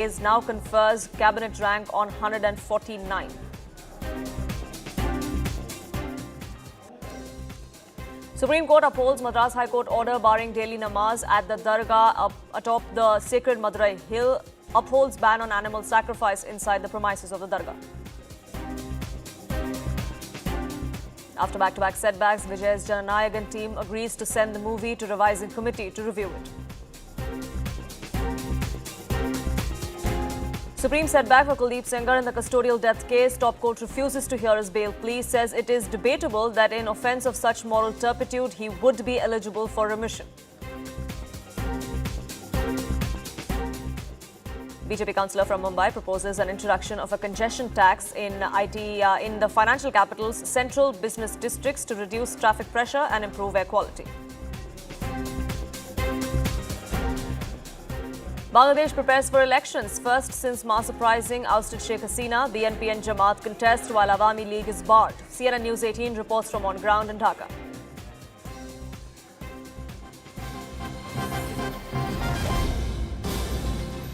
now confers cabinet rank on 149. Supreme Court upholds Madras High Court order barring daily namaz at the Dargah atop the sacred Madurai Hill, upholds ban on animal sacrifice inside the premises of the Dargah. After back-to-back setbacks, Vijay's Jananayagan team agrees to send the movie to revising committee to review it. Supreme setback for Kuldeep Sengar in the custodial death case. Top court refuses to hear his bail plea, says it is debatable that in offence of such moral turpitude, he would be eligible for remission. BJP councillor from Mumbai proposes an introduction of a congestion tax in in the financial capital's central business districts to reduce traffic pressure and improve air quality. Bangladesh prepares for elections, first since mass uprising ousted Sheikh Hasina. BNP and Jamaat contest while Awami League is barred. CNN News 18 reports from on ground in Dhaka.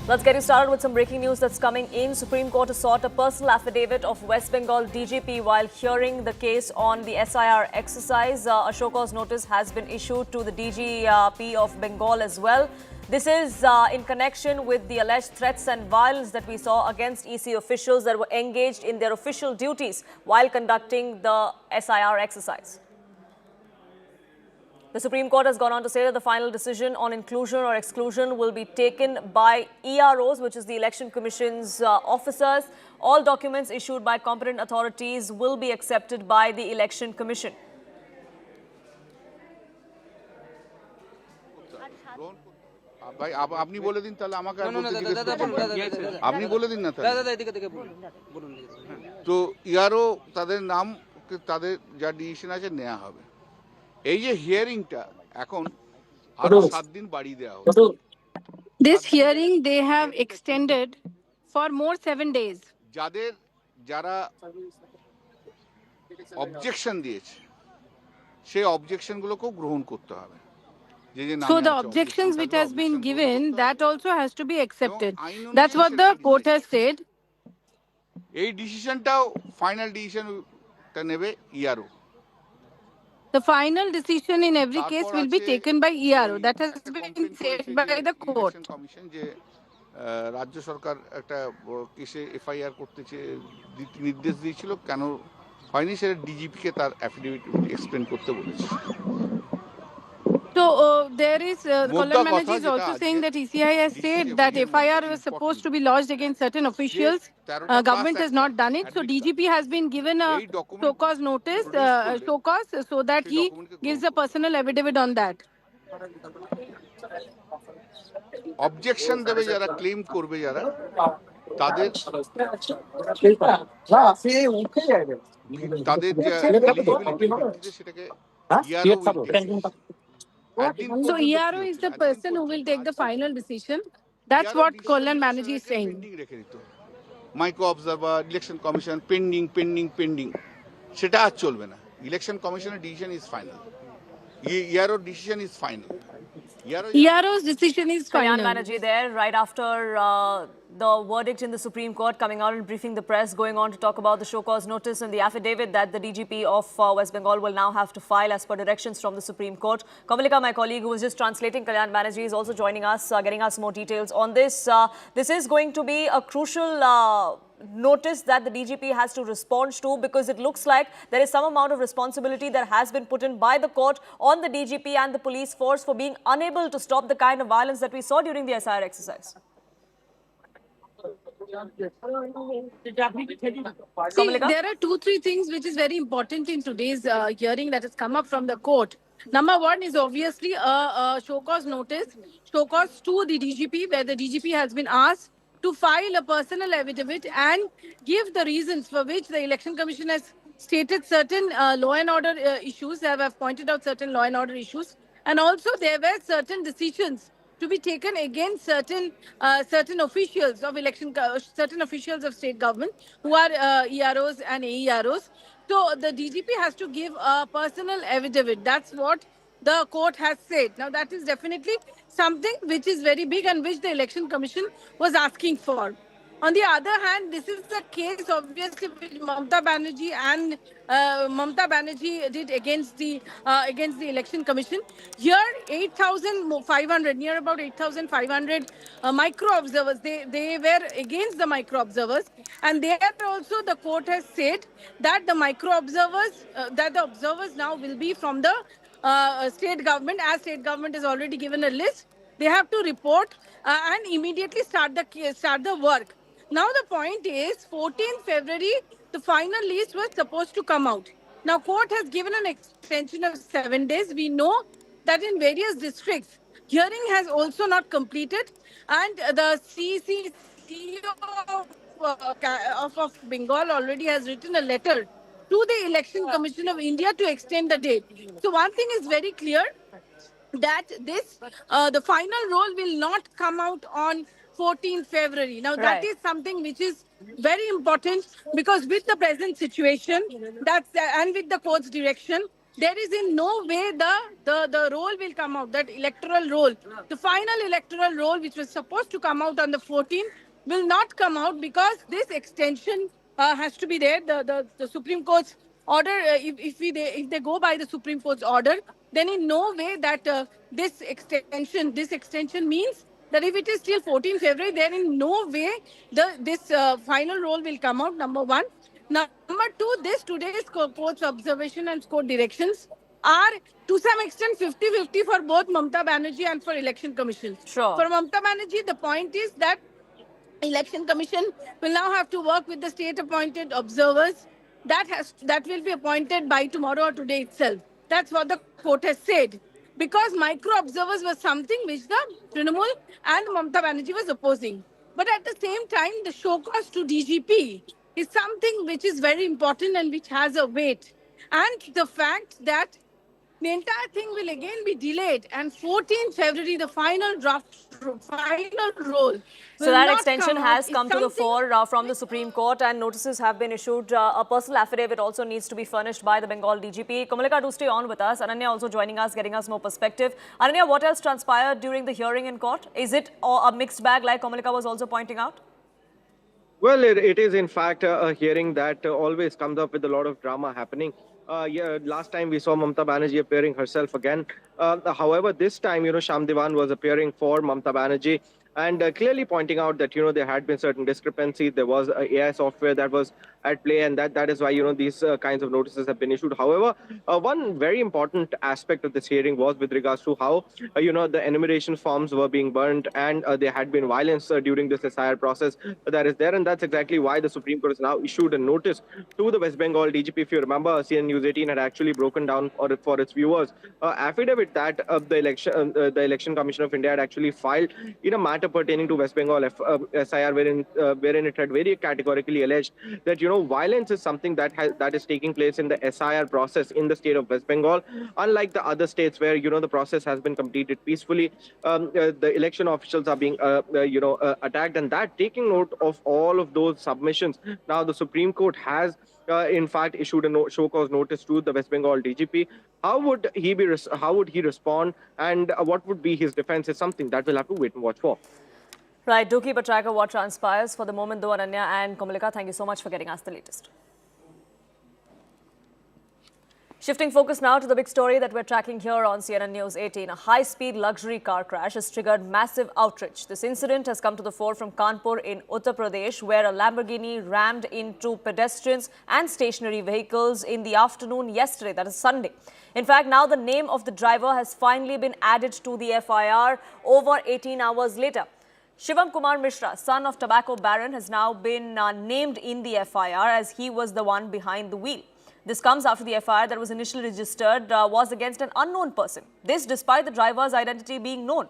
Let's get you started with some breaking news that's coming in. Supreme Court has sought a personal affidavit of West Bengal DGP while hearing the case on the SIR exercise. A show cause notice has been issued to the DGP of Bengal as well. This is in connection with the alleged threats and violence that we saw against EC officials that were engaged in their official duties while conducting the SIR exercise. The Supreme Court has gone on to say that the final decision on inclusion or exclusion will be taken by EROs, which is the Election Commission's officers. All documents issued by competent authorities will be accepted by the Election Commission. ভাই আপনি বলে দিন তাহলে আমাকে আপনি বলে দিন না তো ইয়ারও তাদের নাম তাদের যা ডিসিশন আছে নেওয়া হবে এই যে হিয়ারিংটা এখন আরো 7 দিন বাড়িয়ে দেওয়া হবে This hearing they have extended for more 7 days. যারা অবজেকশন দিয়েছে সেই অবজেকশন গুলোকেও গ্রহণ করতে হবে So the objections which has been given, that also has to be accepted. That's what the court has said. এই ডিসিশনটাও ফাইনাল ডিসিশনটা নেবে ERO The final decision in every case will be taken by ERO. That has been said by the court. Commission যে রাজ্য সরকার একটা কেসে FIR করতে নির্দেশ দিয়েছিল কেন হয়নি সেটা ডিজিপি কে তার অ্যাফিডেভিট এক্সপ্লেন করতে বলেছে So there is, Kollam Manager is also saying that ECI has said that FIR was supposed to be lodged against certain officials. Government has not done it. So DGP has been given a show cause notice, show cause, so that he gives a personal affidavit on that. Objection দেবে যারা claim করবে যারা তাদের সেটাকে So ERO is the person who will take the final decision. That's what Kollam Manager is saying. Micro observer, election commission, pending. সেটা আর চলবে না election commissioner decision is final. ERO decision is final. ERO's decision is final. Kalyan Banerjee there, right after the verdict in the Supreme Court, coming out and briefing the press, going on to talk about the show cause notice and the affidavit that the DGP of West Bengal will now have to file as per directions from the Supreme Court. Kamalika, my colleague who was just translating Kalyan Banerjee, is also joining us, getting us more details on this. This is going to be a crucial notice that the DGP has to respond to, because it looks like there is some amount of responsibility that has been put in by the court on the DGP and the police force for being unable to stop the kind of violence that we saw during the SIR exercise. See, there are 2-3 things which is very important in today's hearing that has come up from the court. Number one is obviously a show cause notice, show cause to the DGP, where the DGP has been asked to file a personal affidavit and give the reasons for which the Election Commission has stated certain law and order issues. They have pointed out certain law and order issues. And also there were certain decisions to be taken against certain officials of certain officials of state government who are EROs and AEROs. So the DGP has to give a personal affidavit. That's what the court has said. Now that is definitely something which is very big and which the Election Commission was asking for. On the other hand, this is a case obviously which Mamta Banerjee did against the Election Commission. Here, 8,500, near about 8,500 micro observers. They were against the micro observers, and there also the court has said that the micro observers, that the observers now will be from the state government, as state government has already given a list. They have to report and immediately start the work. Now the point is, 14th February, the final list was supposed to come out. Now court has given an extension of 7 days. We know that in various districts, hearing has also not completed, and the CEO of Bengal already has written a letter to the Election Commission of India to extend the date. So one thing is very clear, that the final roll will not come out on 14th February. Now, that is something which is very important, because with the present situation, and with the court's direction, there is in no way the roll will come out, that electoral roll. The final electoral roll, which was supposed to come out on the 14th, will not come out, because this extension has to be there. The Supreme Court's order, if they go by the Supreme Court's order, then in no way that this extension means that if it is till 14 February, then in no way this final roll will come out, number one. Number two, today's court's observation and court directions are to some extent 50-50 for both Mamta Banerjee and for Election Commission. Sure. For Mamta Banerjee, the point is that Election Commission will now have to work with the state-appointed observers that will be appointed by tomorrow or today itself. That's what the court has said. Because micro-observers was something which the Trinamool and Mamta Banerjee was opposing. But at the same time, the show cause to DGP is something which is very important and which has a weight. And the fact that the entire thing will again be delayed, and 14th February, the final roll. So that extension has come to the fore from the Supreme Court, and notices have been issued. A personal affidavit also needs to be furnished by the Bengal DGP. Kamalika, do stay on with us. Ananya also joining us, getting us more perspective. Ananya, what else transpired during the hearing in court? Is it a mixed bag, like Kamalika was also pointing out? Well, it is in fact a hearing that always comes up with a lot of drama happening. Last time we saw Mamta Banerjee appearing herself again. However, this time, Sham Diwan was appearing for Mamta Banerjee, and clearly pointing out that, there had been certain discrepancies. There was AI software that was at play, and that is why, these kinds of notices have been issued. However, one very important aspect of this hearing was with regards to how, the enumeration forms were being burnt, and there had been violence during this SIR process that is there. And that's exactly why the Supreme Court has now issued a notice to the West Bengal DGP. If you remember, CNN News 18 had actually broken down for its viewers affidavit that the Election Commission of India had actually filed in a matter pertaining to West Bengal SIR, wherein it had very categorically alleged that, violence is something that is taking place in the SIR process in the state of West Bengal, unlike the other states where, the process has been completed peacefully. The election officials are being, attacked, and that, taking note of all of those submissions, now the Supreme Court has in fact issued a show cause notice to the West Bengal DGP. How would he respond, and what would be his defense is something that we'll have to wait and watch for. Right, do keep a track of what transpires. For the moment though, Ananya and Kamalika, thank you so much for getting us the latest. Shifting focus now to the big story that we're tracking here on CNN News 18. A high-speed luxury car crash has triggered massive outrage. This incident has come to the fore from Kanpur in Uttar Pradesh, where a Lamborghini rammed into pedestrians and stationary vehicles in the afternoon yesterday, that is Sunday. In fact, now the name of the driver has finally been added to the FIR over 18 hours later. Shivam Kumar Mishra, son of tobacco baron, has now been named in the FIR as he was the one behind the wheel. This comes after the FIR that was initially registered was against an unknown person. This despite the driver's identity being known.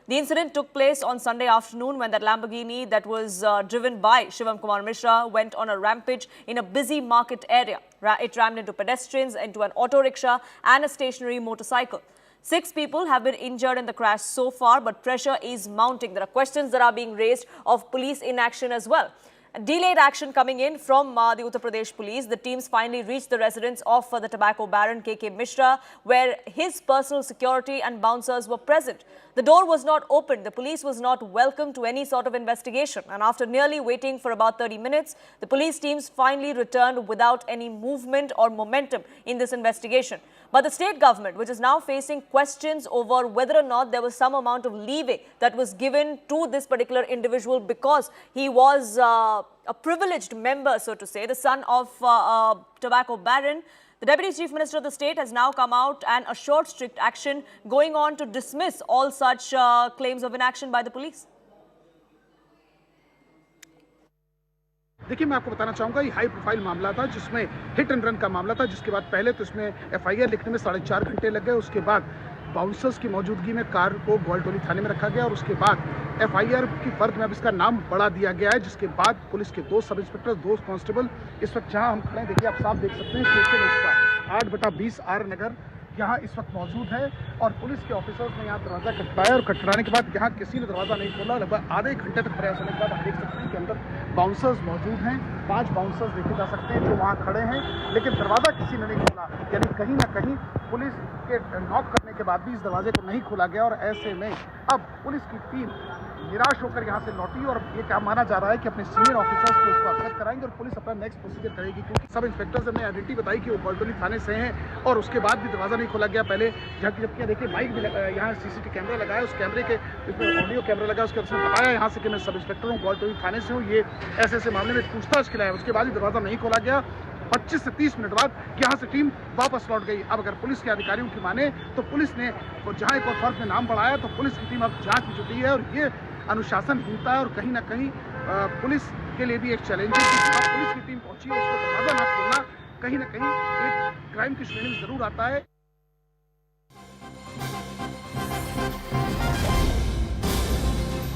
The incident took place on Sunday afternoon when that Lamborghini that was driven by Shivam Kumar Mishra went on a rampage in a busy market area. It rammed into pedestrians, into an auto rickshaw and a stationary motorcycle. 6 people have been injured in the crash so far, but pressure is mounting. There are questions that are being raised of police inaction as well. delayed action coming in from the Uttar Pradesh police. The teams finally reached the residence of the tobacco baron KK Mishra, where his personal security and bouncers were present. The door was not opened. The police was not welcome to any sort of investigation. And after nearly waiting for about 30 minutes, the police teams finally returned without any movement or momentum in this investigation. But the state government, which is now facing questions over whether or not there was some amount of leeway that was given to this particular individual because he was a privileged member, so to say, the son of a tobacco baron. The Deputy Chief Minister of the state has now come out and assured strict action, going on to dismiss all such claims of inaction by the police. देखिए, मैं आपको बताना चाहूँगा, ये high profile मामला था जिसमें hit and run का मामला था, जिसके बाद पहले तो इसमें एफआईआर लिखने में 4.5 घंटे लग गए। उसके बाद बाउंसर्स की मौजूदगी में कार को ग्वालटोली थाने में रखा गया और उसके बाद एफआईआर की फर्द में अब इसका नाम बढ़ा दिया गया है, जिसके बाद पुलिस के 2 सब इंस्पेक्टर, 2 कांस्टेबल इस वक्त जहां हम खड़े हैं, देखिए आप साफ देख सकते हैं कि 8/20 आर नगर यहाँ इस वक्त मौजूद है और पुलिस के ऑफिसर्स ने यहाँ दरवाजा खटखटाया और खटखटाने के बाद यहाँ किसी ने दरवाजा नहीं खोला। लगभग आधे घंटे तक प्रयास होने के बाद आप देख सकते हैं कि अंदर बाउंसर्स मौजूद हैं, 5 बाउंसर्स देखे जा सकते हैं जो वहाँ खड़े हैं, लेकिन दरवाजा किसी ने नहीं खोला। यानी कहीं ना कहीं पुलिस के नॉक करने के बाद भी इस दरवाजे को नहीं खोला गया और ऐसे में अब पुलिस की टीम निराश होकर यहाँ से लौटी और ये क्या माना जा रहा है कि अपने सीनियर ऑफिसर्स को इसको अवगत कराएंगे और पुलिस अपना नेक्स्ट प्रोसीजर करेगी, क्योंकि सब इंस्पेक्टर्स ने आइडेंटिटी बताई कि वो ग्वालटोली थाने से हैं और उसके बाद भी दरवाजा नहीं खोला गया। पहले जबकि देखिए माइक भी यहाँ सीसीटीवी कैमरा लगाया, उस कैमरे के इसमें ऑडियो कैमरा लगा, उसके उसने बताया यहाँ से कि मैं सब इंस्पेक्टर हूँ, ग्वालटोली थाने से हूँ, ये ऐसे मामले में पूछताछ खिलाया। उसके बाद ही दरवाजा नहीं खोला गया। 25 से 30 मिनट बाद यहाँ से टीम वापस लौट गई। अब अगर पुलिस के अधिकारियों की माने तो पुलिस ने जहाँ एक और फर्द में नाम बढ़ाया तो पुलिस की टीम अब जांच में जुटी है और ये अनुशासनहीनता है और कहीं ना कहीं पुलिस के लिए भी एक चैलेंज है कि पुलिस की टीम पहुंची है, उसको दरवाजा ना खोलना कहीं ना कहीं एक क्राइम की श्रेणी में जरूर आता है।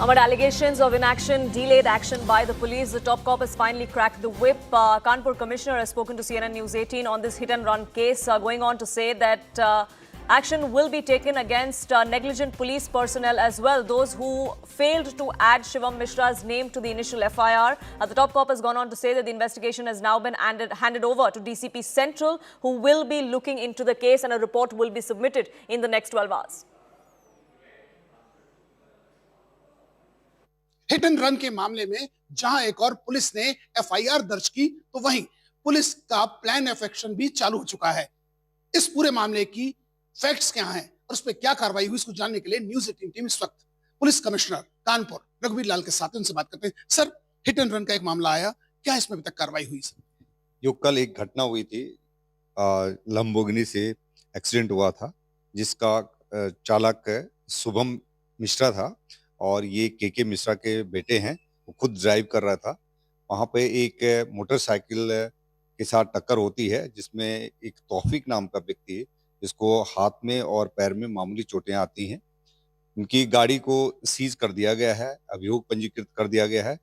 Amid allegations of inaction, delayed action by the police, the top cop has finally cracked the whip. Kanpur Commissioner has spoken to CNN News 18 on this hit-and-run case, going on to say that action will be taken against negligent police personnel as well, those who failed to add Shivam Mishra's name to the initial FIR. The top cop has gone on to say that the investigation has now been handed over to DCP Central, who will be looking into the case and a report will be submitted in the next 12 hours. Hit and run के मामले में जहां एक और police ने FIR दर्ज की, तो वहीं पुलिस का प्लान ऑफ एक्शन भी चालू हो चुका है। इस पूरे मामले की फैक्ट्स क्या हैं और उस पर क्या कार्रवाई हुई, इसको जानने के लिए न्यूज़ 18 टीम इस वक्त पुलिस कमिश्नर कानपुर रघुवीर लाल के साथ उनसे बात करते हैं। सर, हिट एंड रन का एक मामला आया, क्या इसमें अभी तक कार्रवाई हुई? सर, जो कल एक घटना हुई थी, लंबोगिनी से एक्सीडेंट हुआ था, जिसका चालक शुभम मिश्रा था और ये केके मिश्रा के बेटे हैं। वो खुद ड्राइव कर रहा था। वहाँ पे एक मोटरसाइकिल के साथ टक्कर होती है, जिसमें एक तौफीक नाम का व्यक्ति है, जिसको हाथ में और पैर में मामूली चोटें आती हैं। उनकी गाड़ी को सीज कर दिया गया है, अभियोग पंजीकृत कर दिया गया है।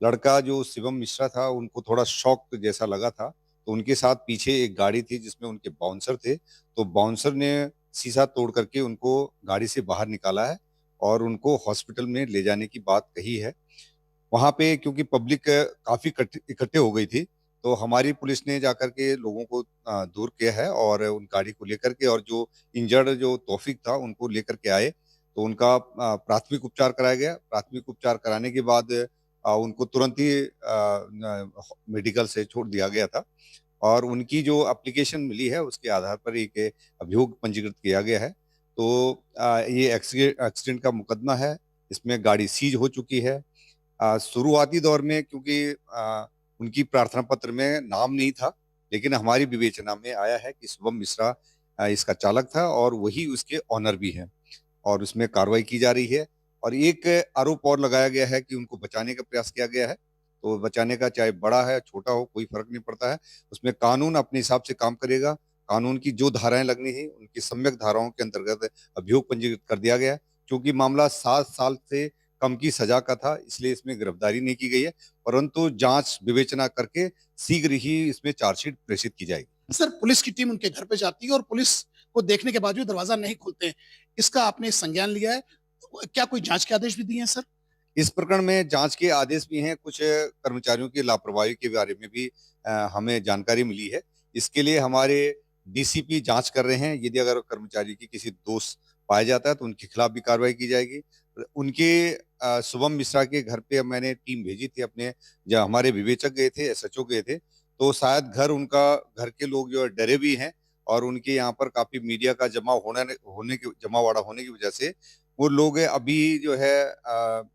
लड़का जो शिवम मिश्रा था, उनको थोड़ा शॉक जैसा लगा था, तो उनके साथ पीछे एक गाड़ी थी जिसमें उनके बाउंसर थे, तो बाउंसर ने शीशा तोड़ करके उनको गाड़ी से बाहर निकाला है और उनको हॉस्पिटल में ले जाने की बात कही है। वहाँ पे क्योंकि पब्लिक काफी इकट्ठे हो गई थी, तो हमारी पुलिस ने जाकर के लोगों को दूर किया है और उन गाड़ी को लेकर के, और जो इंजर्ड जो तौफीक था उनको लेकर के आए, तो उनका प्राथमिक उपचार कराया गया। प्राथमिक उपचार कराने के बाद उनको तुरंत ही मेडिकल से छोड़ दिया गया था और उनकी जो एप्लीकेशन मिली है उसके आधार पर एक अभियोग पंजीकृत किया गया है। तो ये एक्सीडेंट का मुकदमा है, इसमें गाड़ी सीज हो चुकी है। शुरुआती दौर में क्योंकि उनकी प्रार्थना पत्र में नाम नहीं था, लेकिन हमारी विवेचना में आया है कि शुभम मिश्रा इसका चालक था और वही उसके ऑनर भी है और उसमें कार्रवाई की जा रही है। और एक आरोप और लगाया गया है कि उनको बचाने का प्रयास किया गया है। तो बचाने का चाहे बड़ा है छोटा हो कोई फर्क नहीं पड़ता है, उसमें कानून अपने हिसाब से काम करेगा। कानून की जो धाराएं लगनी है उनकी सम्यक धाराओं के अंतर्गत अभियोग पंजीकृत कर दिया गया है। क्योंकि मामला 7 साल से कम की सजा का था, इसलिए इसमें गिरफ्तारी नहीं की गई है, परंतु जांच विवेचना करके शीघ्र ही इसमें चार्जशीट प्रेषित की जाएगी। सर, पुलिस की टीम उनके घर पे जाती है और पुलिस को देखने के बावजूद दरवाजा नहीं खोलते हैं, इसका आपने संज्ञान लिया है? क्या कोई जांच के आदेश भी दिए हैं? सर, इस प्रकरण में जांच के आदेश भी हैं, कुछ कर्मचारियों की लापरवाही के बारे में भी हमें जानकारी मिली है। इसके लिए हमारे डीसीपी जांच कर रहे हैं। यदि अगर कर्मचारी की किसी दोष पाया जाता है तो उनके खिलाफ भी कार्रवाई की जाएगी। उनके शुभम मिश्रा के घर पे मैंने टीम भेजी थी अपने, जब हमारे विवेचक गए थे, एसएचओ गए थे, तो शायद घर के लोग जो डरे भी हैं और उनके यहाँ पर काफी मीडिया का जमावड़ा होने की वजह से वो लोग अभी जो है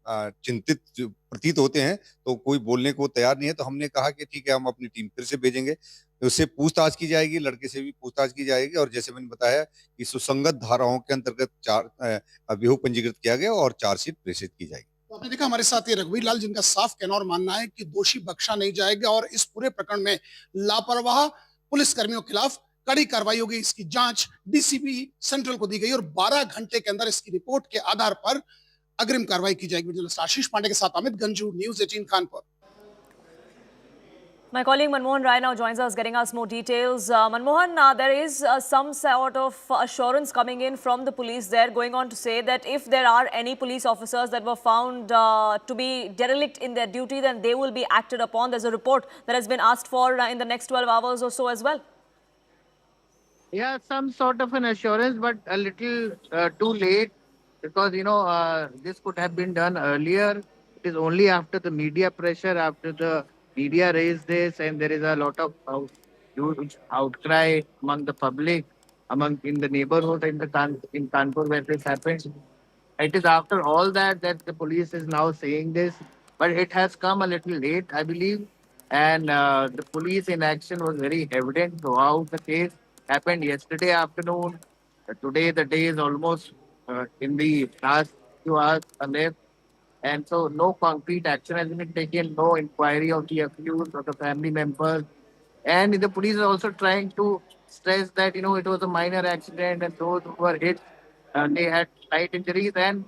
चिंतित प्रतीत होते हैं, तो कोई बोलने को तैयार नहीं है। तो हमने कहा कि ठीक है, हम अपनी टीम फिर से भेजेंगे, उससे पूछताछ की जाएगी, लड़के से भी पूछताछ की जाएगी और जैसे मैंने बताया कि सुसंगत धाराओं के अंतर्गत 4 अभियोग पंजीकृत किया गया और चार्जशीट प्रेषित की जाएगी। तो आपने देखा हमारे साथ ये रघुवीर लाल, जिनका साफ कहना और मानना है कि दोषी बख्शा नहीं जाएगा और इस पूरे प्रकरण में लापरवाह पुलिस कर्मियों के खिलाफ कड़ी कार्रवाई होगी। इसकी जांच डीसीपी सेंट्रल को दी गई और 12 घंटे के अंदर इसकी रिपोर्ट के आधार पर अग्रिम कार्रवाई की जाएगी। जर्नलिस्ट आशीष पांडे के साथ Amit Ganju, news 18 Kanpur. My colleague Manmohan Rai now joins us, getting us more details. Manmohan, there is some sort of assurance coming in from the police. They're going on to say that if there are any police officers that were found to be derelict in their duty, then they will be acted upon. There's a report that has been asked for in the next 12 hours or so as well. Yeah, some sort of an assurance, but a little too late, because, this could have been done earlier. It is only after the media pressure, after the media raised this, and there is a lot of huge outcry among the public, in the neighborhood in Kanpur where this happened. It is after all that the police is now saying this, but it has come a little late, I believe, and the police inaction was very evident throughout the case. Happened yesterday afternoon. Today the day is almost in the last few hours left. And so no concrete action has been taken, no inquiry of the accused or the family members. And the police are also trying to stress that, it was a minor accident and those who were hit, they had slight injuries. And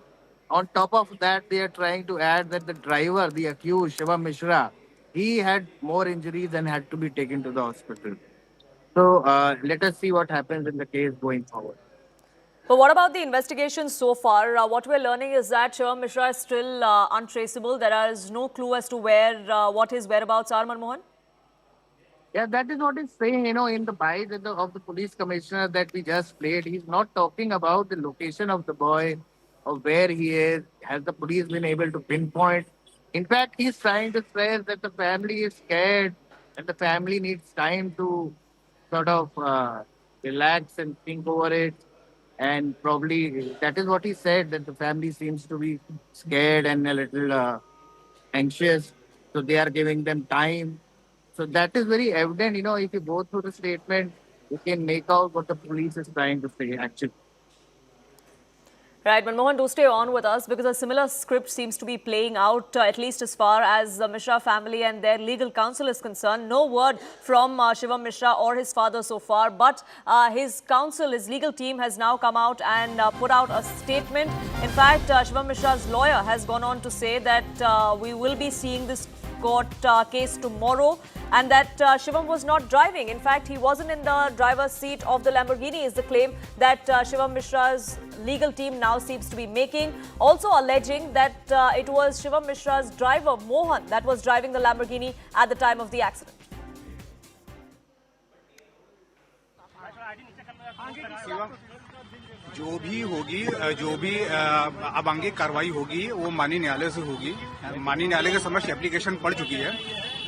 on top of that, they are trying to add that the driver, the accused, Shivam Mishra, he had more injuries and had to be taken to the hospital. So let us see what happens in the case going forward. But what about the investigation so far? What we're learning is that Shivam Mishra is still untraceable. There is no clue as to what his whereabouts are, Manmohan? Yeah, that is what he's saying, in the bite of the police commissioner that we just played. He's not talking about the location of the boy or where he is. Has the police been able to pinpoint? In fact, he's trying to stress that the family is scared and the family needs time to sort of relax and think over it. And probably that is what he said, that the family seems to be scared and a little anxious. So they are giving them time. So that is very evident. If you go through the statement, you can make out what the police is trying to say, actually. Right, Manmohan, do stay on with us because a similar script seems to be playing out, at least as far as the Mishra family and their legal counsel is concerned. No word from Shivam Mishra or his father so far, but his counsel, his legal team has now come out and put out a statement. In fact, Shivam Mishra's lawyer has gone on to say that we will be seeing this court case tomorrow and that Shivam was not driving. In fact, he wasn't in the driver's seat of the Lamborghini is the claim that Shivam Mishra's legal team now seems to be making. Also alleging that it was Shivam Mishra's driver, Mohan, that was driving the Lamborghini at the time of the accident. जो भी होगी, जो भी अब आगे कार्रवाई होगी वो माननीय न्यायालय से होगी। माननीय न्यायालय के समक्ष एप्लीकेशन पड़ चुकी है।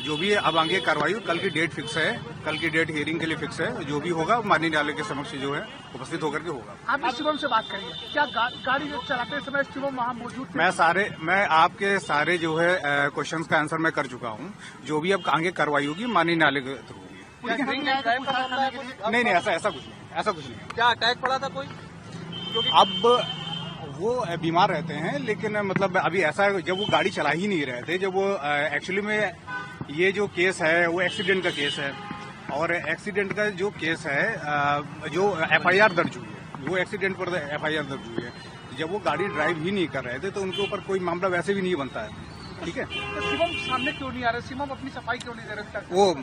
जो भी अब आगे कार्रवाई, कल की डेट फिक्स है, कल की डेट हियरिंग के लिए फिक्स है। जो भी होगा माननीय न्यायालय के समक्ष जो है उपस्थित होकर के होगा। आप शिवम से बात करिए, क्या गाड़ी चलाते समय शिवम वहाँ मौजूद थे? मैं आपके सारे जो है क्वेश्चंस का आंसर मैं कर चुका हूँ। जो भी अब आगे कार्रवाई होगी माननीय न्यायालय के थ्रू होगी। नहीं, ऐसा कुछ नहीं। क्या अटैक पड़ा था कोई? अब वो बीमार रहते हैं, लेकिन मतलब अभी ऐसा जब वो गाड़ी चला ही नहीं रहे थे, जब वो एक्चुअली में ये जो केस है वो एक्सीडेंट का केस है और एक्सीडेंट का जो केस है जो एफआईआर दर्ज हुई है, वो एक्सीडेंट पर एफआईआर दर्ज हुई है। जब वो गाड़ी ड्राइव ही नहीं कर रहे थे तो उनके ऊपर कोई मामला वैसे भी नहीं बनता है। ठीक है, तो शिवम सामने क्यों नहीं आ रहे? शिवम अपनी सफाई क्यों नहीं दे रहे? वो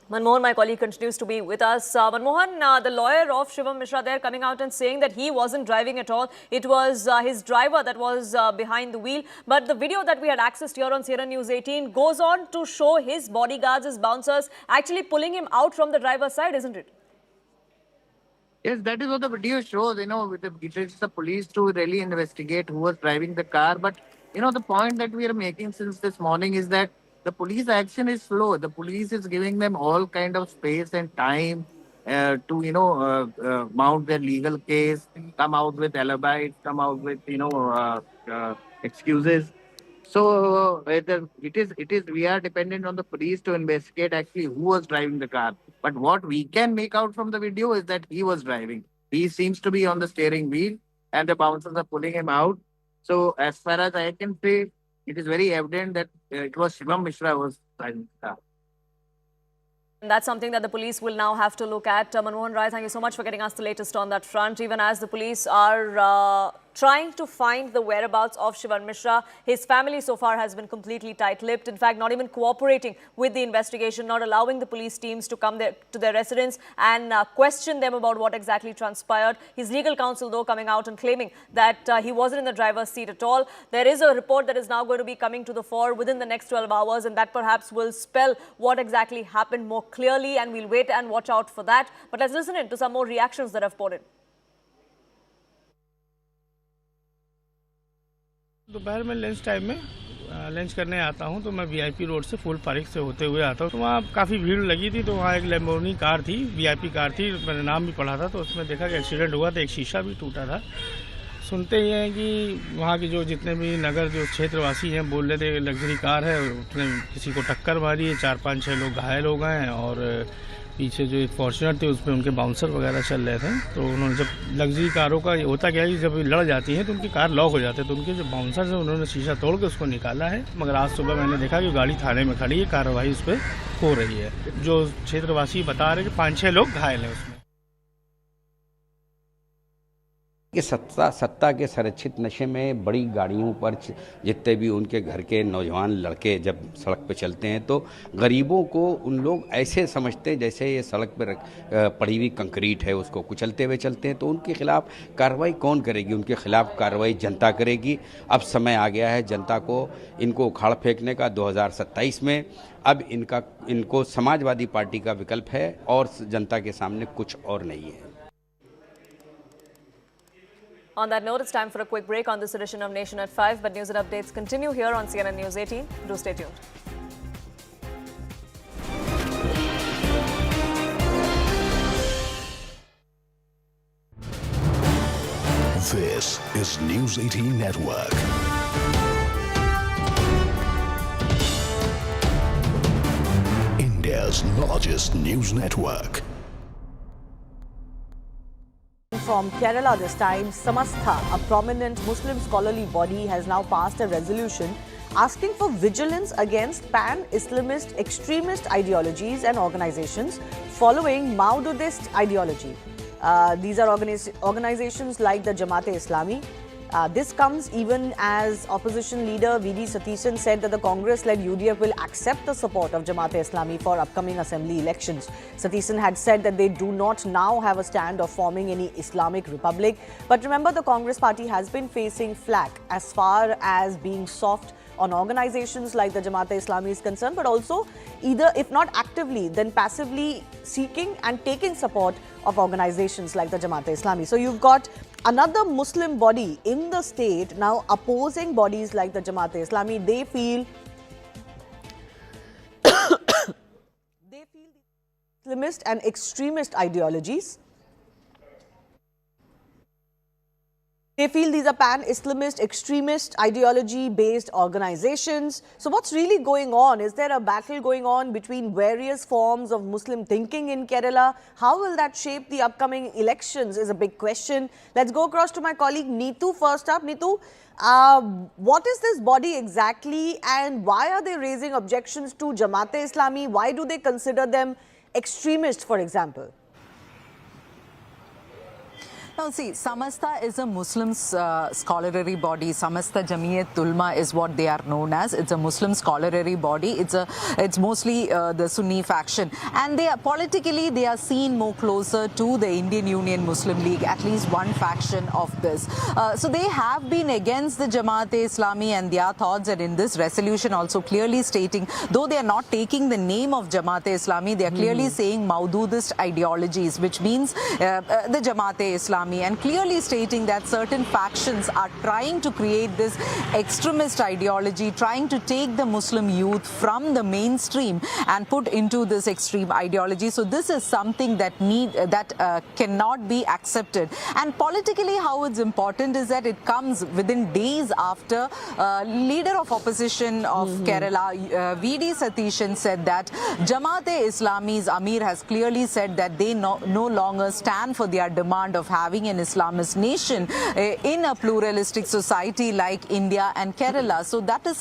Manmohan, my colleague, continues to be with us. Manmohan, the lawyer of Shivam Mishra there coming out and saying that he wasn't driving at all. It was his driver that was behind the wheel. But the video that we had accessed here on CNN News 18 goes on to show his bodyguards, his bouncers, actually pulling him out from the driver's side, isn't it? Yes, that is what the video shows. It is the police to really investigate who was driving the car. But, the point that we are making since this morning is that the police action is slow. The police is giving them all kind of space and time to mount their legal case, come out with alibis, come out with, excuses. So we are dependent on the police to investigate actually who was driving the car. But what we can make out from the video is that he was driving. He seems to be on the steering wheel and the bouncers are pulling him out. So as far as I can say, it is very evident that it was Shivam Mishra who was driving the car. And that's something that the police will now have to look at. Manmohan Rai, thank you so much for getting us the latest on that front. Even as the police are trying to find the whereabouts of Shivam Mishra, his family so far has been completely tight-lipped. In fact, not even cooperating with the investigation, not allowing the police teams to come there to their residence and question them about what exactly transpired. His legal counsel, though, coming out and claiming that he wasn't in the driver's seat at all. There is a report that is now going to be coming to the fore within the next 12 hours, and that perhaps will spell what exactly happened more clearly, and we'll wait and watch out for that. But let's listen in to some more reactions that have poured in. दोपहर में lunch time में lunch करने आता हूं तो मैं VIP road से full फारिग से होते हुए आता हूं तो वहाँ काफ़ी भीड़ लगी थी। तो वहाँ एक लैम्बोर्गिनी कार थी, वीआईपी कार थी, मैंने नाम भी पढ़ा था। तो उसमें देखा कि एक्सीडेंट हुआ था, एक शीशा भी टूटा था। सुनते ही हैं कि वहाँ के जो जितने भी नगर जो क्षेत्रवासी हैं बोल रहे थे लग्जरी कार है, उसने किसी को टक्कर मारी है, 4-5-6 लोग घायल हो गए हैं और पीछे जो एक फॉर्च्यूनर थे उसमें उनके बाउंसर वगैरह चल रहे थे। तो उन्होंने जब लग्जरी कारों का होता क्या है कि जब लड़ जाती हैं तो उनकी कार लॉक हो जाते हैं, तो उनके जो बाउंसर्स हैं उन्होंने शीशा तोड़ के उसको निकाला है। मगर आज सुबह मैंने देखा कि गाड़ी थाने में खड़ी है, कार्रवाई उस पर हो रही है। जो क्षेत्रवासी बता रहे कि 5-6 लोग घायल हैं उसमें। कि सत्ता के संरक्षित नशे में बड़ी गाड़ियों पर जितने भी उनके घर के नौजवान लड़के जब सड़क पे चलते हैं तो गरीबों को उन लोग ऐसे समझते हैं जैसे ये सड़क पर पड़ी हुई कंक्रीट है, उसको कुचलते हुए चलते हैं। तो उनके खिलाफ कार्रवाई कौन करेगी? उनके खिलाफ कार्रवाई जनता करेगी। अब समय आ गया है जनता को इनको उखाड़ फेंकने का 2027 में। अब इनको समाजवादी पार्टी का विकल्प है और जनता के सामने कुछ और नहीं है। On that note, it's time for a quick break on this edition of Nation at 5. But news and updates continue here on CNN News 18. Do stay tuned. This is News 18 Network. India's largest news network. From Kerala this time, Samastha, a prominent Muslim scholarly body, has now passed a resolution asking for vigilance against pan-Islamist extremist ideologies and organizations following Maududist ideology. These are organizations like the Jamaat-e-Islami. This comes even as opposition leader V.D. Satishan said that the Congress-led UDF will accept the support of Jamaat-e-Islami for upcoming assembly elections. Satishan had said that they do not now have a stand of forming any Islamic republic. But remember, the Congress party has been facing flack as far as being soft on organizations like the Jamaat-e-Islami is concerned, but also either, if not actively, then passively seeking and taking support of organizations like the Jamaat-e-Islami. So you've got another Muslim body in the state now opposing bodies like the Jamaat-e-Islami. They feel Islamist and extremist ideologies. They feel these are pan-Islamist, extremist, ideology-based organizations. So what's really going on? Is there a battle going on between various forms of Muslim thinking in Kerala? How will that shape the upcoming elections is a big question. Let's go across to my colleague Neetu first up. Neetu, what is this body exactly and why are they raising objections to Jamaat-e-Islami? Why do they consider them extremist, for example? Now, see, Samasta is a Muslim scholarly body. Samasta Jamiyat Ulama is what they are known as. It's a Muslim scholarly body. It's mostly the Sunni faction, and they are politically they are seen more closer to the Indian Union Muslim League, at least one faction of this. So they have been against the Jamaat-e-Islami and their thoughts, and in this resolution also clearly stating, though they are not taking the name of Jamaat-e-Islami, they are clearly saying Maududist ideologies, which means the Jamaat-e-Islami, and clearly stating that certain factions are trying to create this extremist ideology, trying to take the Muslim youth from the mainstream and put into this extreme ideology. So this is something that cannot be accepted. And politically, how it's important is that it comes within days after leader of opposition of Kerala, V.D. Satishan, said that Jamaat-e-Islami's Amir has clearly said that they no longer stand for their demand of having an Islamist nation in a pluralistic society like India and Kerala. So that is,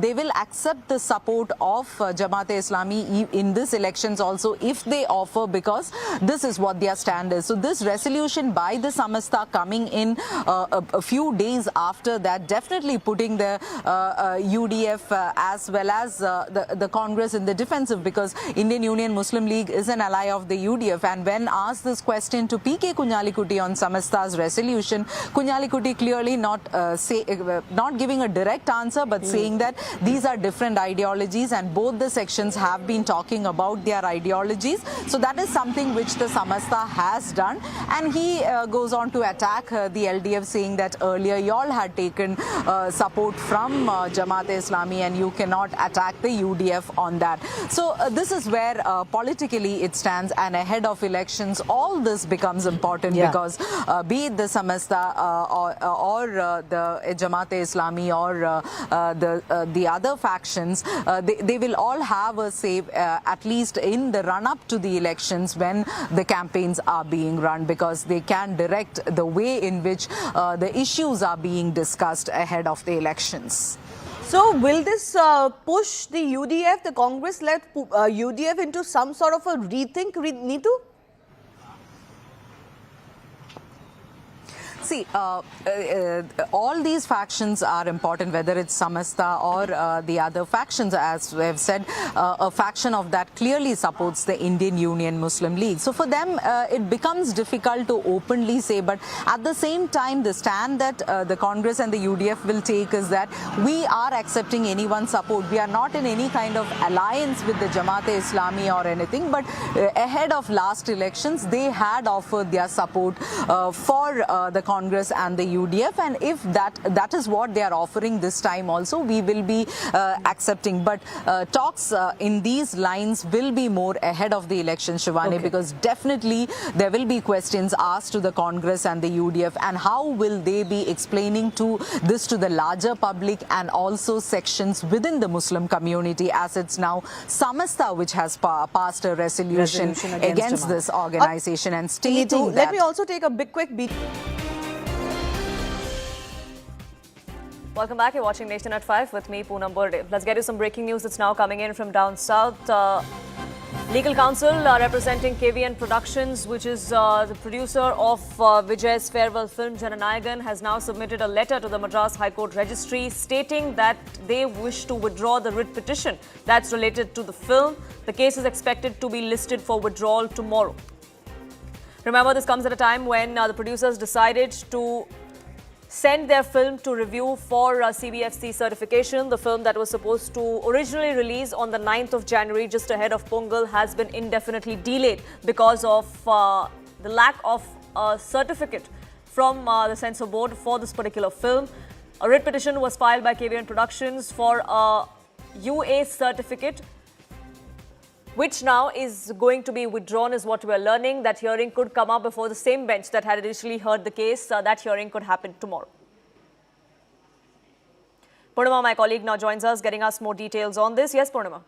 they will accept the support of Jamaat-e-Islami in this elections also if they offer, because this is what their stand is. So this resolution by the Samasta coming in a few days after that, definitely putting the UDF as well as the Congress in the defensive, because Indian Union Muslim League is an ally of the UDF. And when asked this question to P.K. Kunyalikuti on Samasta's resolution, Kunyalikuti clearly not giving a direct answer, but saying that these are different ideologies and both the sections have been talking about their ideologies. So that is something which the Samasta has done. And he goes on to attack the LDF, saying that earlier you all had taken support from Jamaat-e-Islami and you cannot attack the UDF on that. So this is where politically it stands, and ahead of elections all this becomes important, because be it the Samasta or the Jamaat-e-Islami or the other factions, they will all have a say at least in the run-up to the elections when the campaigns are being run, because they can direct the way in which the issues are being discussed ahead of the elections. So will this push the UDF, the Congress-led UDF, into some sort of a rethink, Neetu? See, all these factions are important, whether it's Samasta or the other factions. As we have said, a faction of that clearly supports the Indian Union Muslim League. So for them, it becomes difficult to openly say, but at the same time, the stand that the Congress and the UDF will take is that we are accepting anyone's support. We are not in any kind of alliance with the Jamaat-e-Islami or anything, but ahead of last elections, they had offered their support for the Congress and the UDF, and if that is what they are offering this time also, we will be accepting. But talks in these lines will be more ahead of the election, Shivani, because definitely there will be questions asked to the Congress and the UDF, and how will they be explaining to the larger public and also sections within the Muslim community, as it's now Samasta which has passed a resolution against this organization and stating that. Let me also take a quick beat. Welcome back. You're watching Nation at 5 with me, Poonam Burde. Let's get you some breaking news that's now coming in from down south. Legal counsel representing KVN Productions, which is the producer of Vijay's farewell film Jananayagan, has now submitted a letter to the Madras High Court Registry stating that they wish to withdraw the writ petition that's related to the film. The case is expected to be listed for withdrawal tomorrow. Remember, this comes at a time when the producers decided to send their film to review for CBFC certification. The film that was supposed to originally release on the 9th of January, just ahead of Pongal, has been indefinitely delayed because of the lack of a certificate from the censor board for this particular film. A writ petition was filed by KVN Productions for a UA certificate, which now is going to be withdrawn, is what we are learning. That hearing could come up before the same bench that had initially heard the case. That hearing could happen tomorrow. Purnima, my colleague, now joins us, getting us more details on this. Yes, Purnima.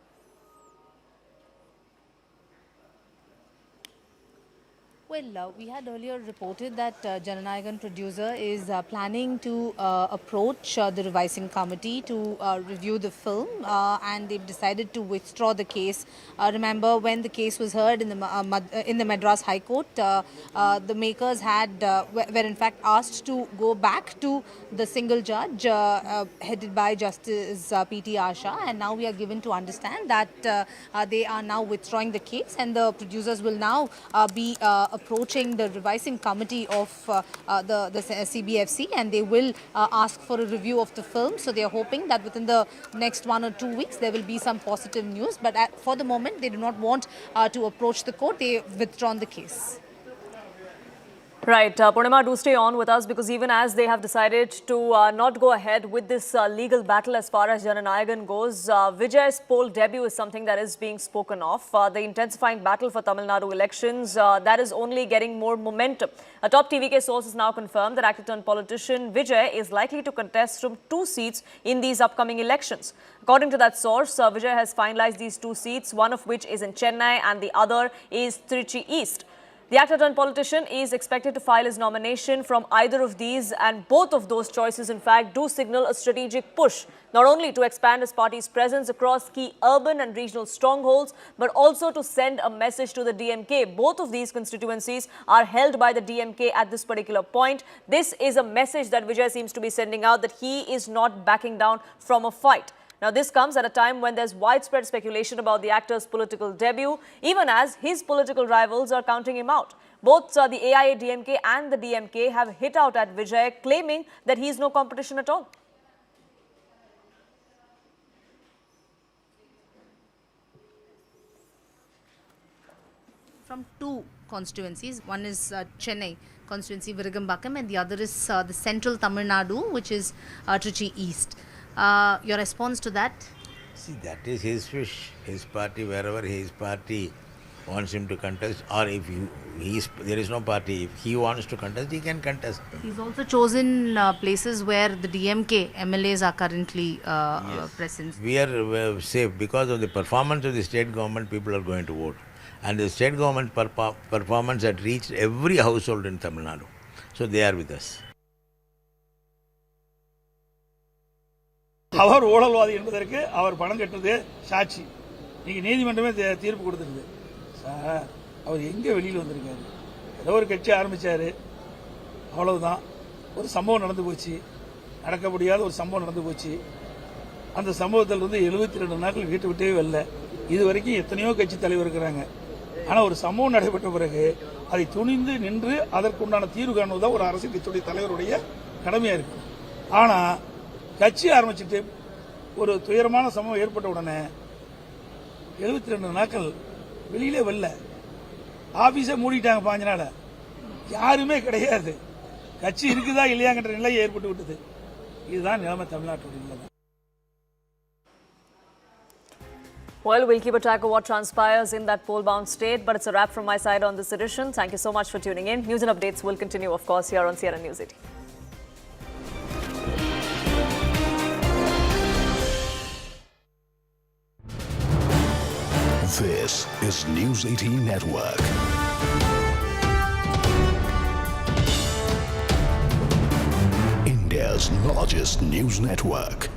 Well, we had earlier reported that Jananayagan producer is planning to approach the revising committee to review the film, and they've decided to withdraw the case. Remember, when the case was heard in the Madras High Court, the makers were in fact asked to go back to the single judge headed by Justice P.T. Asha, and now we are given to understand that they are now withdrawing the case, and the producers will now be approaching the revising committee of the CBFC, and they will ask for a review of the film. So they are hoping that within the next 1 or 2 weeks there will be some positive news, but for the moment they do not want to approach the court. They have withdrawn the case. Right. Purnima, do stay on with us, because even as they have decided to not go ahead with this legal battle as far as Jananayagan goes, Vijay's poll debut is something that is being spoken of. The intensifying battle for Tamil Nadu elections, that is only getting more momentum. A top TVK source has now confirmed that actor-turned politician Vijay is likely to contest from 2 seats in these upcoming elections. According to that source, Vijay has finalized these 2 seats, one of which is in Chennai and the other is Trichy East. The actor-turned politician is expected to file his nomination from either of these, and both of those choices, in fact, do signal a strategic push, not only to expand his party's presence across key urban and regional strongholds, but also to send a message to the DMK. Both of these constituencies are held by the DMK at this particular point. This is a message that Vijay seems to be sending out, that he is not backing down from a fight. Now, this comes at a time when there's widespread speculation about the actor's political debut, even as his political rivals are counting him out. Both the AIA-DMK and the DMK have hit out at Vijay, claiming that he is no competition at all. From 2 constituencies, one is Chennai constituency, Virugambakam, and the other is the central Tamil Nadu, which is Trichy East. Your response to that? See, that is his wish, his party, wherever his party wants him to contest, or if there is no party, if he wants to contest, he can contest. He's also chosen places where the DMK MLAs are currently present. We are safe because of the performance of the state government. People are going to vote, and the state government performance had reached every household in Tamil Nadu, so they are with us. அவர் ஊழல்வாதி என்பதற்கு அவர் பணம் கட்டுறது சாட்சி. நீங்க நீதிமன்றமே தீர்ப்பு கொடுத்துருது. Sir, அவர் எங்க வெளியில் வந்திருக்காரு? ஏதோ ஒரு கட்சி ஆரம்பிச்சாரு, அவ்வளவுதான். ஒரு சம்பவம் நடந்து போச்சு, நடக்க முடியாத ஒரு சம்பவம் நடந்து போச்சு. அந்த சம்பவத்தில் இருந்து 72 நாட்கள் வீட்டை விட்டே வரல. இது வரைக்கும் எத்தனையோ கட்சி தலைவர் இருக்கிறாங்க. ஆனா ஒரு சம்பவம் நடைபெற்ற பிறகு அதை துணிந்து நின்று அதற்குண்டான தீர்வு காணுவதுதான் ஒரு அரசியல் கட்சியுடைய தலைவருடைய கடமையா இருக்கு. ஆனா கட்சி ஆரம்பிச்சுட்டு ஒரு துயரமான சம்பவம் ஏற்பட்ட உடனே 72 நாட்கள் வெளியிலே வரல. ஆபீஸை மூடிட்டாங்க 5 நாள். யாருமே கிடையாது. கட்சி இருக்குதா இல்லையாங்கிற நிலை ஏற்பட்டு விட்டது. இதுதான் நிலைமை தமிழ்நாட்டுடைய நிலைமை. Well, we'll keep a track of what transpires in that poll-bound state, but it's a wrap from my side on this edition. Thank you so much for tuning in. News and updates will continue, of course, here on Sierra News 18. This is News 18 Network. India's largest news network.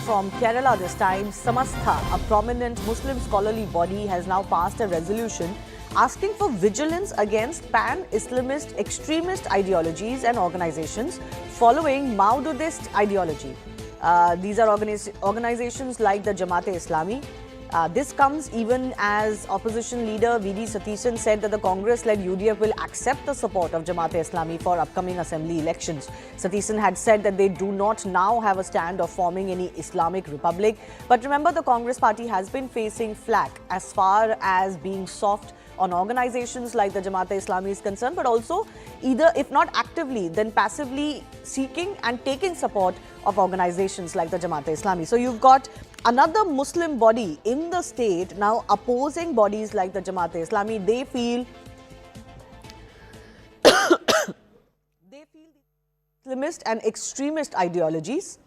From Kerala this time, Samastha, a prominent Muslim scholarly body, has now passed a resolution asking for vigilance against pan-Islamist extremist ideologies and organizations following Maududist ideology. These are organizations like the Jamaat-e-Islami. This comes even as opposition leader V.D. Satheesan said that the Congress-led UDF will accept the support of Jamaat-e-Islami for upcoming assembly elections. Satheesan had said that they do not now have a stand of forming any Islamic republic. But remember, the Congress party has been facing flack as far as being soft on organizations like the Jamaat-e-Islami is concerned, but also either, if not actively, then passively seeking and taking support of organizations like the Jamaat-e-Islami. So you've got another Muslim body in the state now opposing bodies like the Jamaat-e-Islami. They feel Islamist and extremist ideologies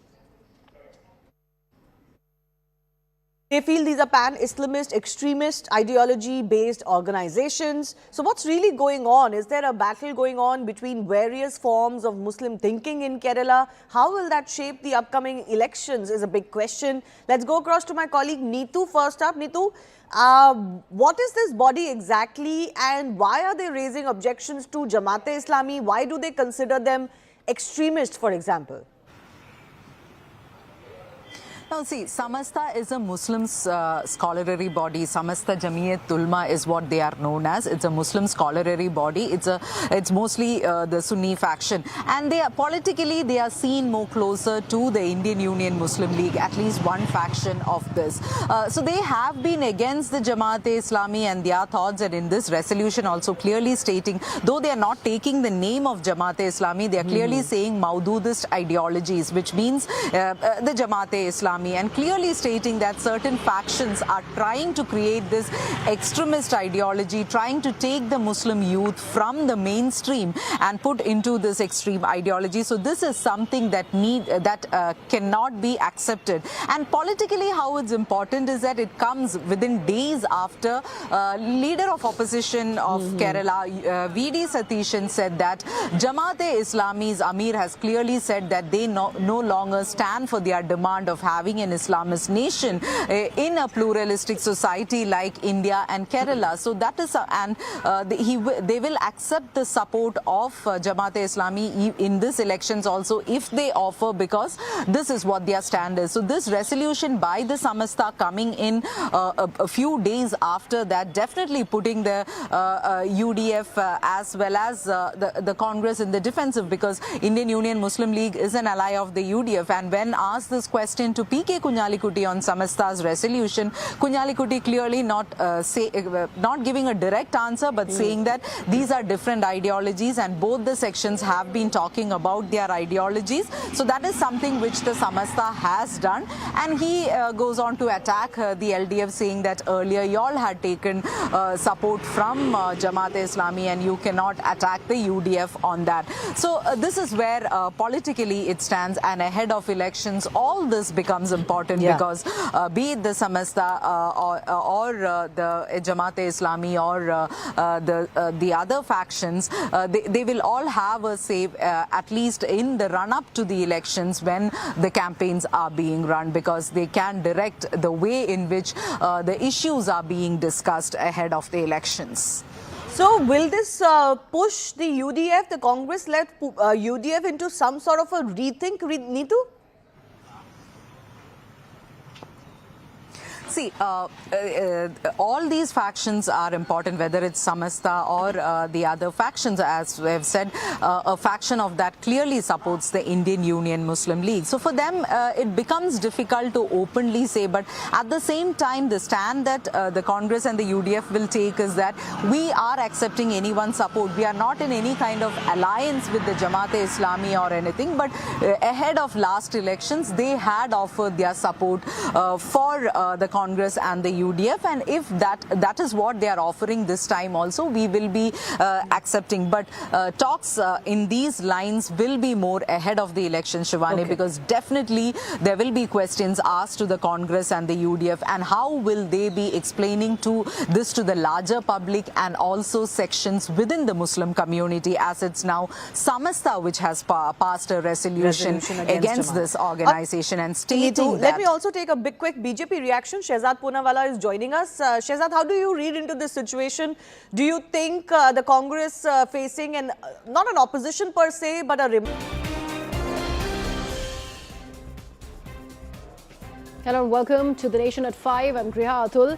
They feel these are pan-Islamist, extremist, ideology-based organizations. So what's really going on? Is there a battle going on between various forms of Muslim thinking in Kerala? How will that shape the upcoming elections is a big question. Let's go across to my colleague Neetu first up. Neetu, what is this body exactly and why are they raising objections to Jamaat-e-Islami? Why do they consider them extremists, for example? Now, see, Samasta is a Muslim scholarly body. Samasta Jamiyat Ulma is what they are known as. It's a Muslim scholarly body. It's mostly the Sunni faction, and they are politically they are seen more closer to the Indian Union Muslim League, at least one faction of this. So they have been against the Jamaat-e-Islami and their thoughts, and in this resolution also clearly stating, though they are not taking the name of Jamaat-e-Islami, they are clearly saying Maududist ideologies, which means the Jamaat-e-Islami, and clearly stating that certain factions are trying to create this extremist ideology, trying to take the Muslim youth from the mainstream and put into this extreme ideology. So this is something that cannot be accepted. And politically, how it's important is that it comes within days after leader of opposition of Kerala, V.D. Satishan, said that Jamaat-e-Islami's Amir has clearly said that they no longer stand for their demand of having an Islamist nation in a pluralistic society like India and Kerala. So that is, they will accept the support of Jamaat-e-Islami in this elections also if they offer, because this is what their stand is. So this resolution by the Samasta coming in a few days after that, definitely putting the UDF as well as the Congress in the defensive, because Indian Union Muslim League is an ally of the UDF. And when asked this question to P.K. Kunjalikutti on Samasta's resolution, Kunjalikutti clearly not giving a direct answer, but saying that these are different ideologies and both the sections have been talking about their ideologies. So that is something which the Samasta has done, and he goes on to attack the LDF, saying that earlier you all had taken support from Jamaat-e-Islami and you cannot attack the UDF on that. So this is where politically it stands, and ahead of elections all this becomes important, because be it the Samasta or the Jamaat-e-Islami or the other factions, they will all have a say at least in the run-up to the elections when the campaigns are being run, because they can direct the way in which the issues are being discussed ahead of the elections. So will this push the UDF, the Congress-led UDF, into some sort of a rethink, Neetu? See, all these factions are important, whether it's Samasta or the other factions. As we have said, a faction of that clearly supports the Indian Union Muslim League. So for them, it becomes difficult to openly say, but at the same time, the stand that the Congress and the UDF will take is that we are accepting anyone's support. We are not in any kind of alliance with the Jamaat-e-Islami or anything, but ahead of last elections, they had offered their support for the Congress and the UDF, and if that is what they are offering this time also, we will be accepting. But talks in these lines will be more ahead of the election, Shivani, because definitely there will be questions asked to the Congress and the UDF, and how will they be explaining to the larger public and also sections within the Muslim community, as it's now Samasta which has passed a resolution against this organization and stating that. Let me also take a big quick BJP reaction. Shehzad Poonawalla is joining us. Shehzad, how do you read into this situation? Do you think the Congress facing not an opposition per se, but a... Hello and welcome to The Nation at 5. I'm Griha Atul.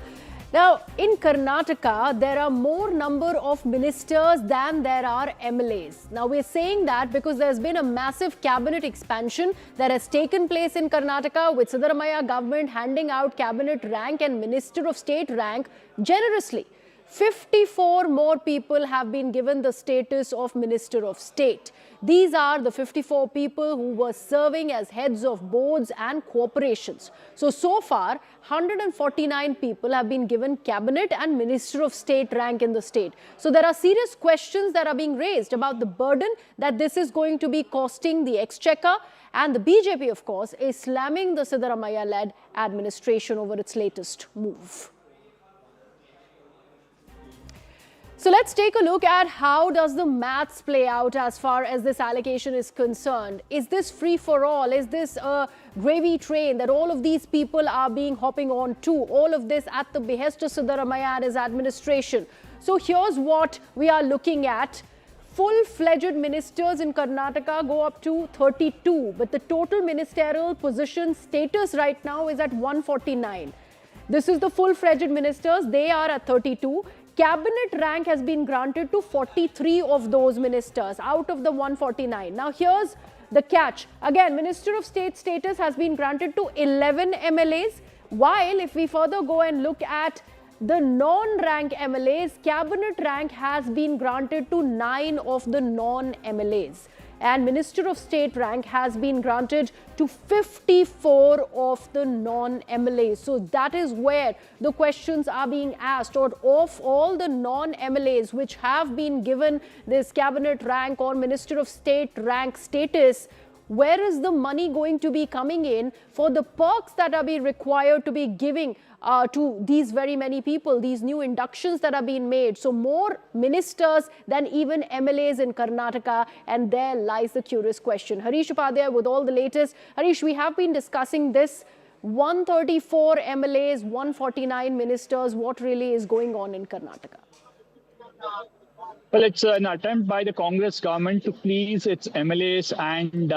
Now, in Karnataka, there are more number of ministers than there are MLAs. Now, we're saying that because there's been a massive cabinet expansion that has taken place in Karnataka, with Siddaramaiah government handing out cabinet rank and Minister of State rank generously. 54 more people have been given the status of Minister of State. These are the 54 people who were serving as heads of boards and corporations. So far, 149 people have been given cabinet and Minister of State rank in the state. So there are serious questions that are being raised about the burden that this is going to be costing the exchequer. And the BJP, of course, is slamming the Siddaramaiah-led administration over its latest move. So let's take a look at how does the maths play out as far as this allocation is concerned. Is this free for all? Is this a gravy train that all of these people are hopping on to? All of this at the behest of Siddaramaiah and his administration. So here's what we are looking at. Full-fledged ministers in Karnataka go up to 32, but the total ministerial position status right now is at 149. This is the full-fledged ministers. They are at 32. Cabinet rank has been granted to 43 of those ministers out of the 149. Now here's the catch. Again, Minister of State status has been granted to 11 MLAs, while if we further go and look at the non-rank MLAs, cabinet rank has been granted to 9 of the non-MLAs. And Minister of State rank has been granted to 54 of the non-MLAs. So that is where the questions are being asked. Or of all the non-MLAs which have been given this cabinet rank or Minister of State rank status, where is the money going to be coming in for the perks that are being required to be giving to these very many people, these new inductions that are being made? So more ministers than even MLAs in Karnataka, and there lies the curious question. Harish Upadhyay with all the latest. Harish, we have been discussing this. 134 MLAs, 149 ministers. What really is going on in Karnataka? Well, it's an attempt by the Congress government to please its MLAs and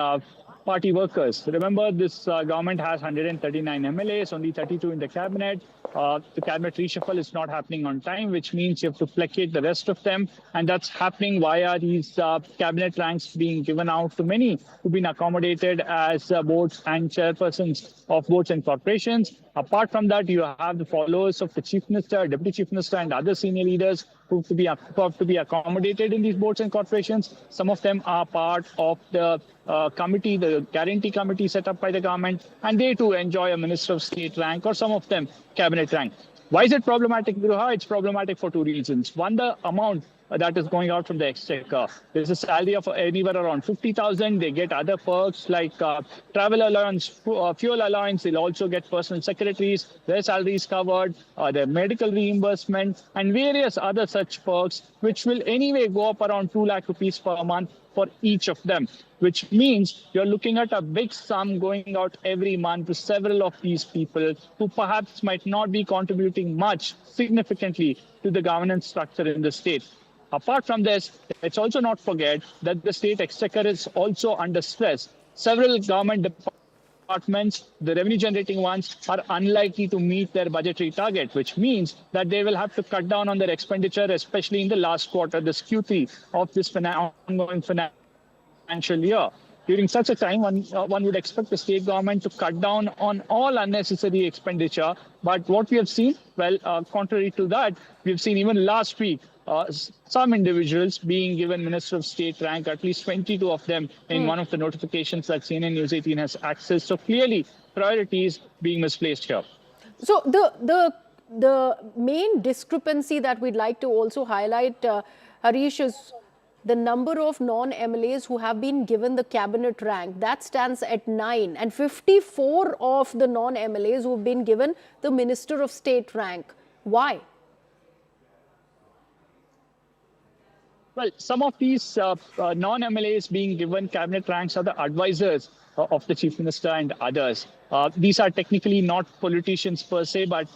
party workers. Remember, this government has 139 MLAs, only 32 in the cabinet. The cabinet reshuffle is not happening on time, which means you have to placate the rest of them. And that's happening via these cabinet ranks being given out to many who've been accommodated as boards and chairpersons of boards and corporations. Apart from that, you have the followers of the Chief Minister, Deputy Chief Minister, and other senior leaders who have to be accommodated in these boards and corporations. Some of them are part of the committee, the guarantee committee set up by the government, and they too enjoy a Minister of State rank, or some of them cabinet rank. Why is it problematic, Gruha? It's problematic for two reasons. One, the amount that is going out from the exchequer. There's a salary of anywhere around 50,000. They get other perks like travel allowance, fuel allowance. They'll also get personal secretaries. Their salaries covered, their medical reimbursement, and various other such perks, which will anyway go up around 2 lakh rupees per month for each of them, which means you're looking at a big sum going out every month to several of these people who perhaps might not be contributing much significantly to the governance structure in the state. Apart from this, let's also not forget that the state exchequer is also under stress. Several government departments, the revenue generating ones, are unlikely to meet their budgetary target, which means that they will have to cut down on their expenditure, especially in the last quarter, this Q3 of this ongoing financial year. During such a time, one would expect the state government to cut down on all unnecessary expenditure. But what we have seen, well, contrary to that, we've seen even last week, some individuals being given Minister of State rank, at least 22 of them in one of the notifications that CNN News 18 has accessed. So clearly, priorities being misplaced here. So the main discrepancy that we'd like to also highlight, Harish, is the number of non-MLAs who have been given the cabinet rank. That stands at 9, and 54 of the non-MLAs who have been given the Minister of State rank. Why? Well, some of these non-MLAs being given cabinet ranks are the advisors of the Chief Minister and others. These are technically not politicians per se, but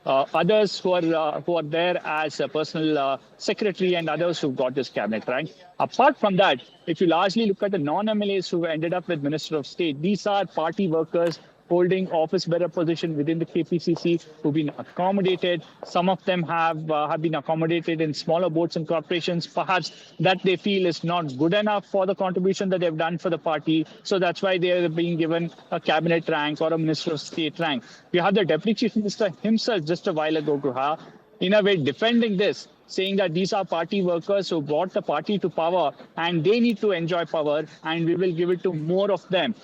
others who are there as a personal secretary and others who've got this cabinet rank. Apart from that, if you largely look at the non-MLAs who ended up with Minister of State, these are party workers holding office bearer position within the KPCC who've been accommodated. Some of them have been accommodated in smaller boards and corporations, perhaps that they feel is not good enough for the contribution that they've done for the party. So that's why they are being given a cabinet rank or a Minister of State rank. You have the Deputy Chief Minister himself just a while ago, Gruha, in a way defending this, saying that these are party workers who brought the party to power and they need to enjoy power and we will give it to more of them.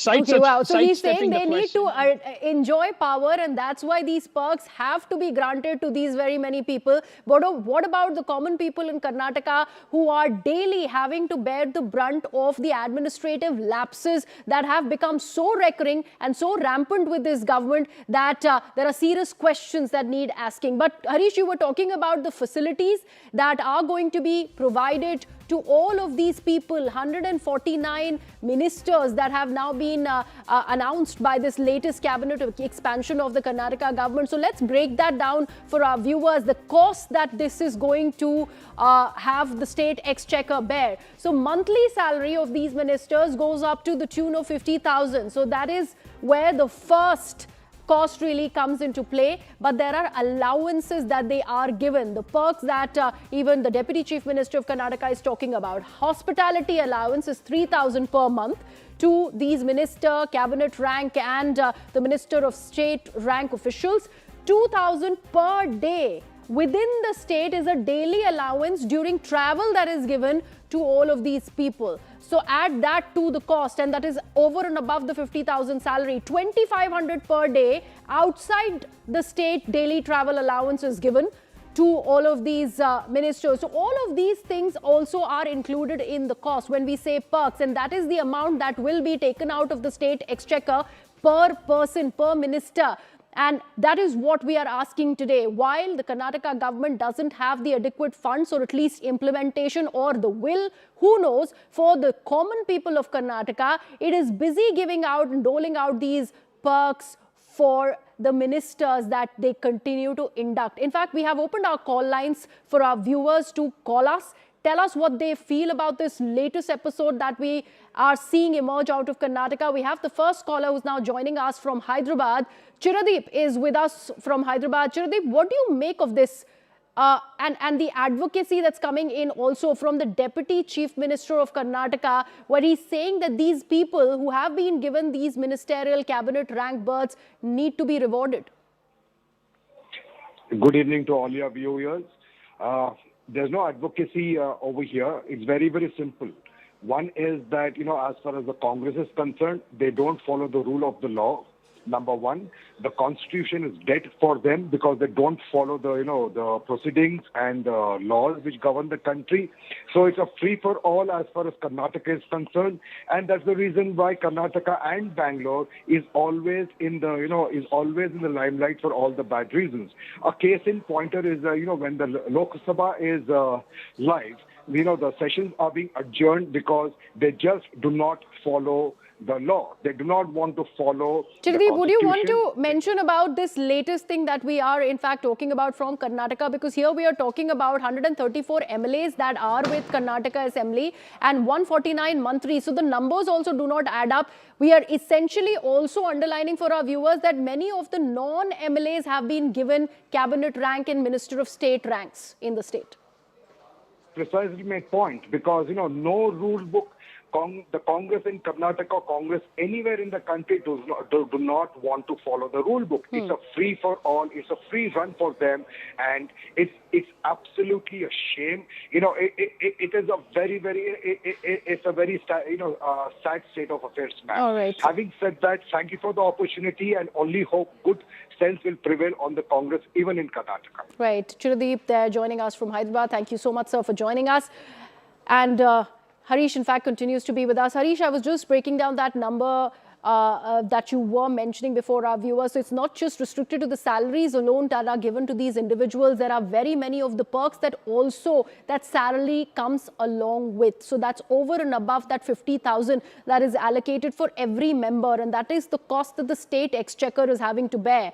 Okay, wow. So he's saying Sidestepping the they need to question. enjoy power, and that's why these perks have to be granted to these very many people. But what about the common people in Karnataka who are daily having to bear the brunt of the administrative lapses that have become so recurring and so rampant with this government that there are serious questions that need asking. But Harish, you were talking about the facilities that are going to be provided to all of these people, 149 ministers that have now been announced by this latest cabinet expansion of the Karnataka government. So let's break that down for our viewers, the cost that this is going to have the state exchequer bear. So monthly salary of these ministers goes up to the tune of 50,000. So that is where the first cost really comes into play, but there are allowances that they are given, the perks that even the Deputy Chief Minister of Karnataka is talking about. Hospitality allowance is 3,000 per month to these minister, cabinet rank and the Minister of State rank officials. 2,000 per day within the state is a daily allowance during travel that is given to all of these people. So add that to the cost, and that is over and above the 50,000 salary. 2,500 per day outside the state daily travel allowance is given to all of these ministers. So all of these things also are included in the cost when we say perks, and that is the amount that will be taken out of the state exchequer per person, per minister. And that is what we are asking today. While the Karnataka government doesn't have the adequate funds or at least implementation or the will, who knows, for the common people of Karnataka, it is busy giving out and doling out these perks for the ministers that they continue to induct. In fact, we have opened our call lines for our viewers to call us. Tell us what they feel about this latest episode that we are seeing emerge out of Karnataka. We have the first caller who's now joining us from Hyderabad. Chiradeep is with us from Hyderabad. Chiradeep, what do you make of this and the advocacy that's coming in also from the Deputy Chief Minister of Karnataka, where he's saying that these people who have been given these ministerial cabinet rank berths need to be rewarded? Good evening to all your viewers. There's no advocacy over here. It's very, very simple. One is that, as far as the Congress is concerned, they don't follow the rule of the law. Number one, the constitution is dead for them because they don't follow the proceedings and laws which govern the country. So it's a free for all as far as Karnataka is concerned, and that's the reason why Karnataka and Bangalore is always in the limelight for all the bad reasons. A case in pointer is when the Lok Sabha is live, the sessions are being adjourned because they just do not follow the law. They do not want to follow Chiradeep, would you want to mention about this latest thing that we are in fact talking about from Karnataka? Because here we are talking about 134 MLAs that are with Karnataka Assembly and 149 mantris. So the numbers also do not add up. We are essentially also underlining for our viewers that many of the non-MLAs have been given cabinet rank and Minister of State ranks in the state. Precisely my point, because no rule book. The Congress in Karnataka, Congress anywhere in the country do not want to follow the rule book. It's a free for all. It's a free run for them, and it's absolutely a shame. It is a very sad state of affairs, ma'am. All right. Having said that, thank you for the opportunity, and only hope good sense will prevail on the Congress even in Karnataka. Right, Chiradeep, they're joining us from Hyderabad. Thank you so much, sir, for joining us. And Harish, in fact, continues to be with us. Harish, I was just breaking down that number that you were mentioning before our viewers. So it's not just restricted to the salaries alone that are given to these individuals. There are very many of the perks that also that salary comes along with. So that's over and above that 50,000 that is allocated for every member. And that is the cost that the state exchequer is having to bear.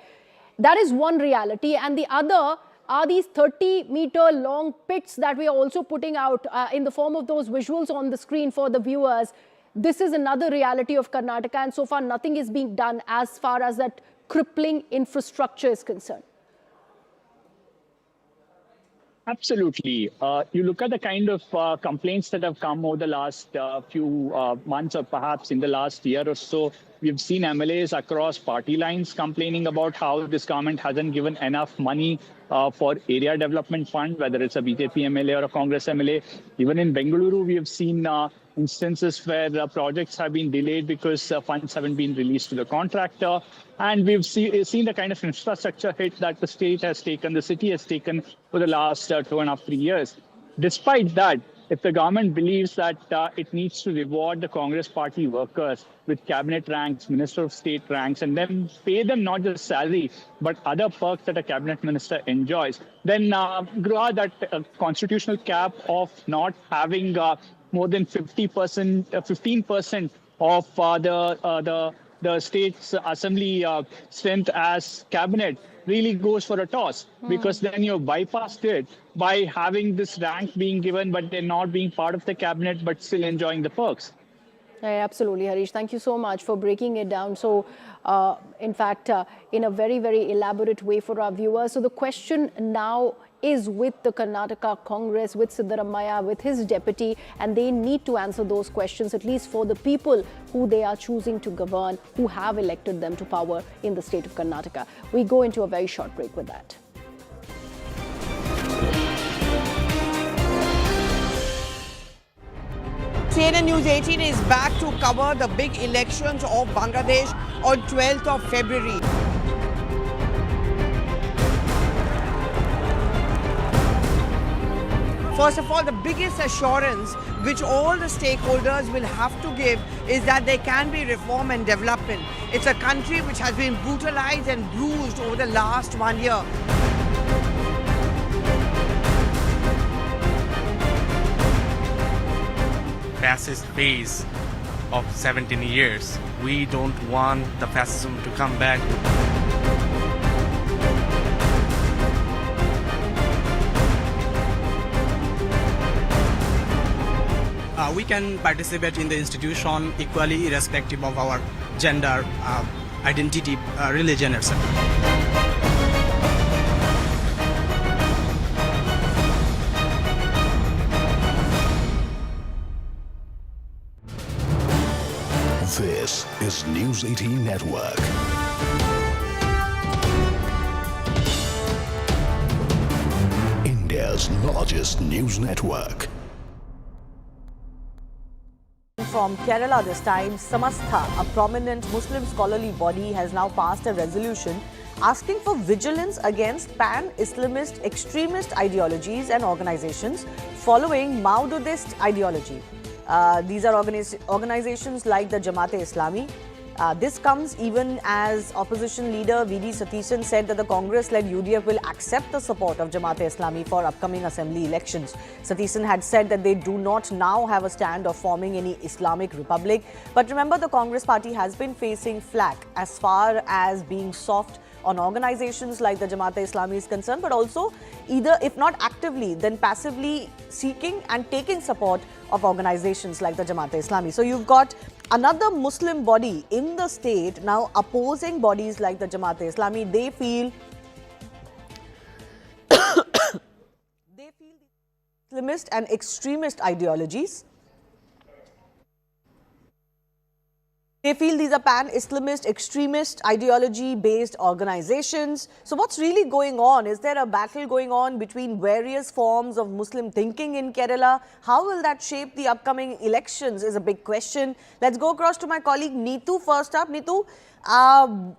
That is one reality. And the other are these 30-meter long pits that we are also putting out in the form of those visuals on the screen for the viewers. This is another reality of Karnataka, and so far nothing is being done as far as that crippling infrastructure is concerned. Absolutely. You look at the kind of complaints that have come over the last few months, or perhaps in the last year or so. We've seen MLAs across party lines complaining about how this government hasn't given enough money for area development fund, whether it's a BJP MLA or a Congress MLA. Even in Bengaluru, we have seen instances where projects have been delayed because funds haven't been released to the contractor. And we've seen the kind of infrastructure hit that the state has taken, the city has taken for the last 2.5, 3 years. Despite that, if the government believes that it needs to reward the Congress party workers with cabinet ranks, Minister of State ranks, and then pay them not just salary, but other perks that a cabinet minister enjoys, then Gruha, that constitutional cap of not having more than 50%, 15% of the state's assembly strength as cabinet really goes for a toss, because then you've bypassed it by having this rank being given, but they're not being part of the cabinet, but still enjoying the perks. Absolutely, Harish. Thank you so much for breaking it down. So, in fact, in a very, very elaborate way for our viewers. So the question now is with the Karnataka Congress, with Siddaramaiah, with his deputy, and they need to answer those questions, at least for the people who they are choosing to govern, who have elected them to power in the state of Karnataka. We go into a very short break with that. CNN News 18 is back to cover the big elections of Bangladesh on 12th of February. First of all, the biggest assurance which all the stakeholders will have to give is that there can be reform and development. It's a country which has been brutalized and bruised over the last 1 year. Fascist phase of 17 years. We don't want the fascism to come back. We can participate in the institution equally, irrespective of our gender, identity, religion, etc. This is News 18 Network. India's largest news network. From Kerala this time, Samastha, a prominent Muslim scholarly body, has now passed a resolution asking for vigilance against pan-Islamist extremist ideologies and organizations following Maududist ideology. These are organizations like the Jamaat-e-Islami. This comes even as opposition leader Vijay said that the Congress-led UDF will accept the support of Jamaat-e-Islami for upcoming assembly elections. Satisan had said that they do not now have a stand of forming any Islamic republic. But remember, the Congress party has been facing flack as far as being soft on organizations like the Jamaat-e-Islami is concerned, but also either, if not actively, then passively seeking and taking support of organizations like the Jamaat-e-Islami. So you've got another Muslim body in the state now opposing bodies like the Jamaat-e-Islami. They feel Islamist and extremist ideologies. They feel these are pan-Islamist, extremist, ideology-based organizations. So what's really going on? Is there a battle going on between various forms of Muslim thinking in Kerala? How will that shape the upcoming elections is a big question. Let's go across to my colleague Neetu first up. Neetu,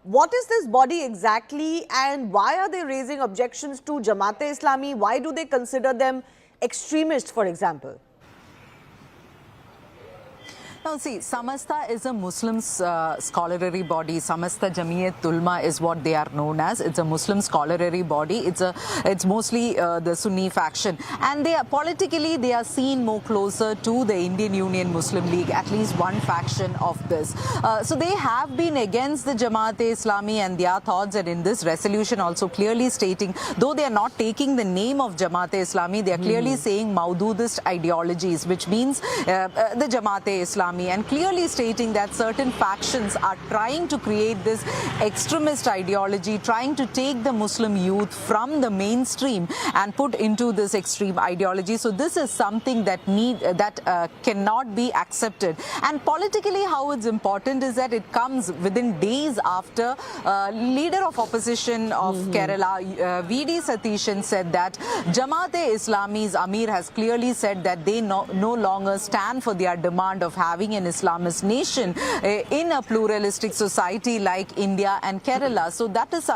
what is this body exactly and why are they raising objections to Jamaat-e-Islami? Why do they consider them extremist, for example? Now, see, Samastha is a Muslim scholarly body. Samastha Jamiyat Ulma is what they are known as. It's a Muslim scholarly body. It's mostly the Sunni faction, and they are politically they are seen more closer to the Indian Union Muslim League, at least one faction of this. So they have been against the Jamaat-e-Islami and their thoughts, and in this resolution also clearly stating, though they are not taking the name of Jamaat-e-Islami, they are clearly saying Maududist ideologies, which means the Jamaat-e-Islami Islami and clearly stating that certain factions are trying to create this extremist ideology, trying to take the Muslim youth from the mainstream and put into this extreme ideology. So this is something that cannot be accepted. And politically, how it's important is that it comes within days after leader of opposition of Kerala, V.D. Satishan, said that Jamaat-e-Islami's Amir has clearly said that they no longer stand for their demand of having an Islamist nation in a pluralistic society like India and Kerala. So that is,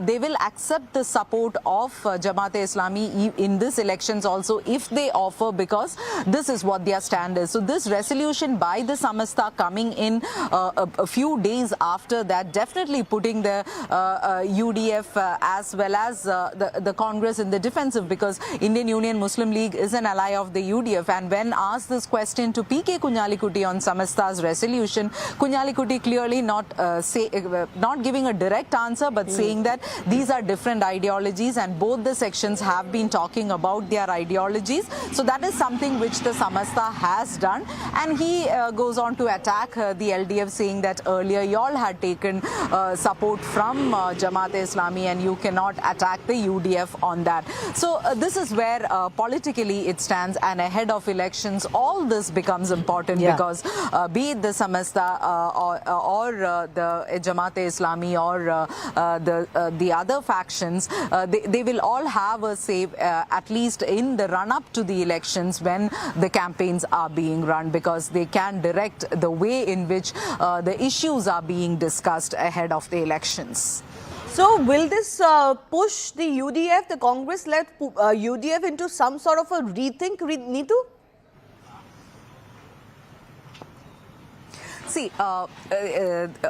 they will accept the support of Jamaat-e-Islami in this elections also if they offer, because this is what their stand is. So this resolution by the Samastha coming in a few days after that, definitely putting the UDF as well as the Congress in the defensive, because Indian Union Muslim League is an ally of the UDF. And when asked this question to P.K. Kunjalikutti on Samastha's resolution, Kunjalikutti clearly not giving a direct answer, but saying that these are different ideologies and both the sections have been talking about their ideologies. So that is something which the Samastha has done. And he goes on to attack the LDF, saying that earlier you all had taken support from Jamaat-e-Islami and you cannot attack the UDF on that. So this is where politically it stands, and ahead of elections all this becomes important, because be it the Samastha or the Jamaat-e-Islami or the other factions, they will all have a say at least in the run-up to the elections when the campaigns are being run, because they can direct the way in which the issues are being discussed ahead of the elections. So will this push the UDF, the Congress-led UDF, into some sort of a rethink, Neetu? See,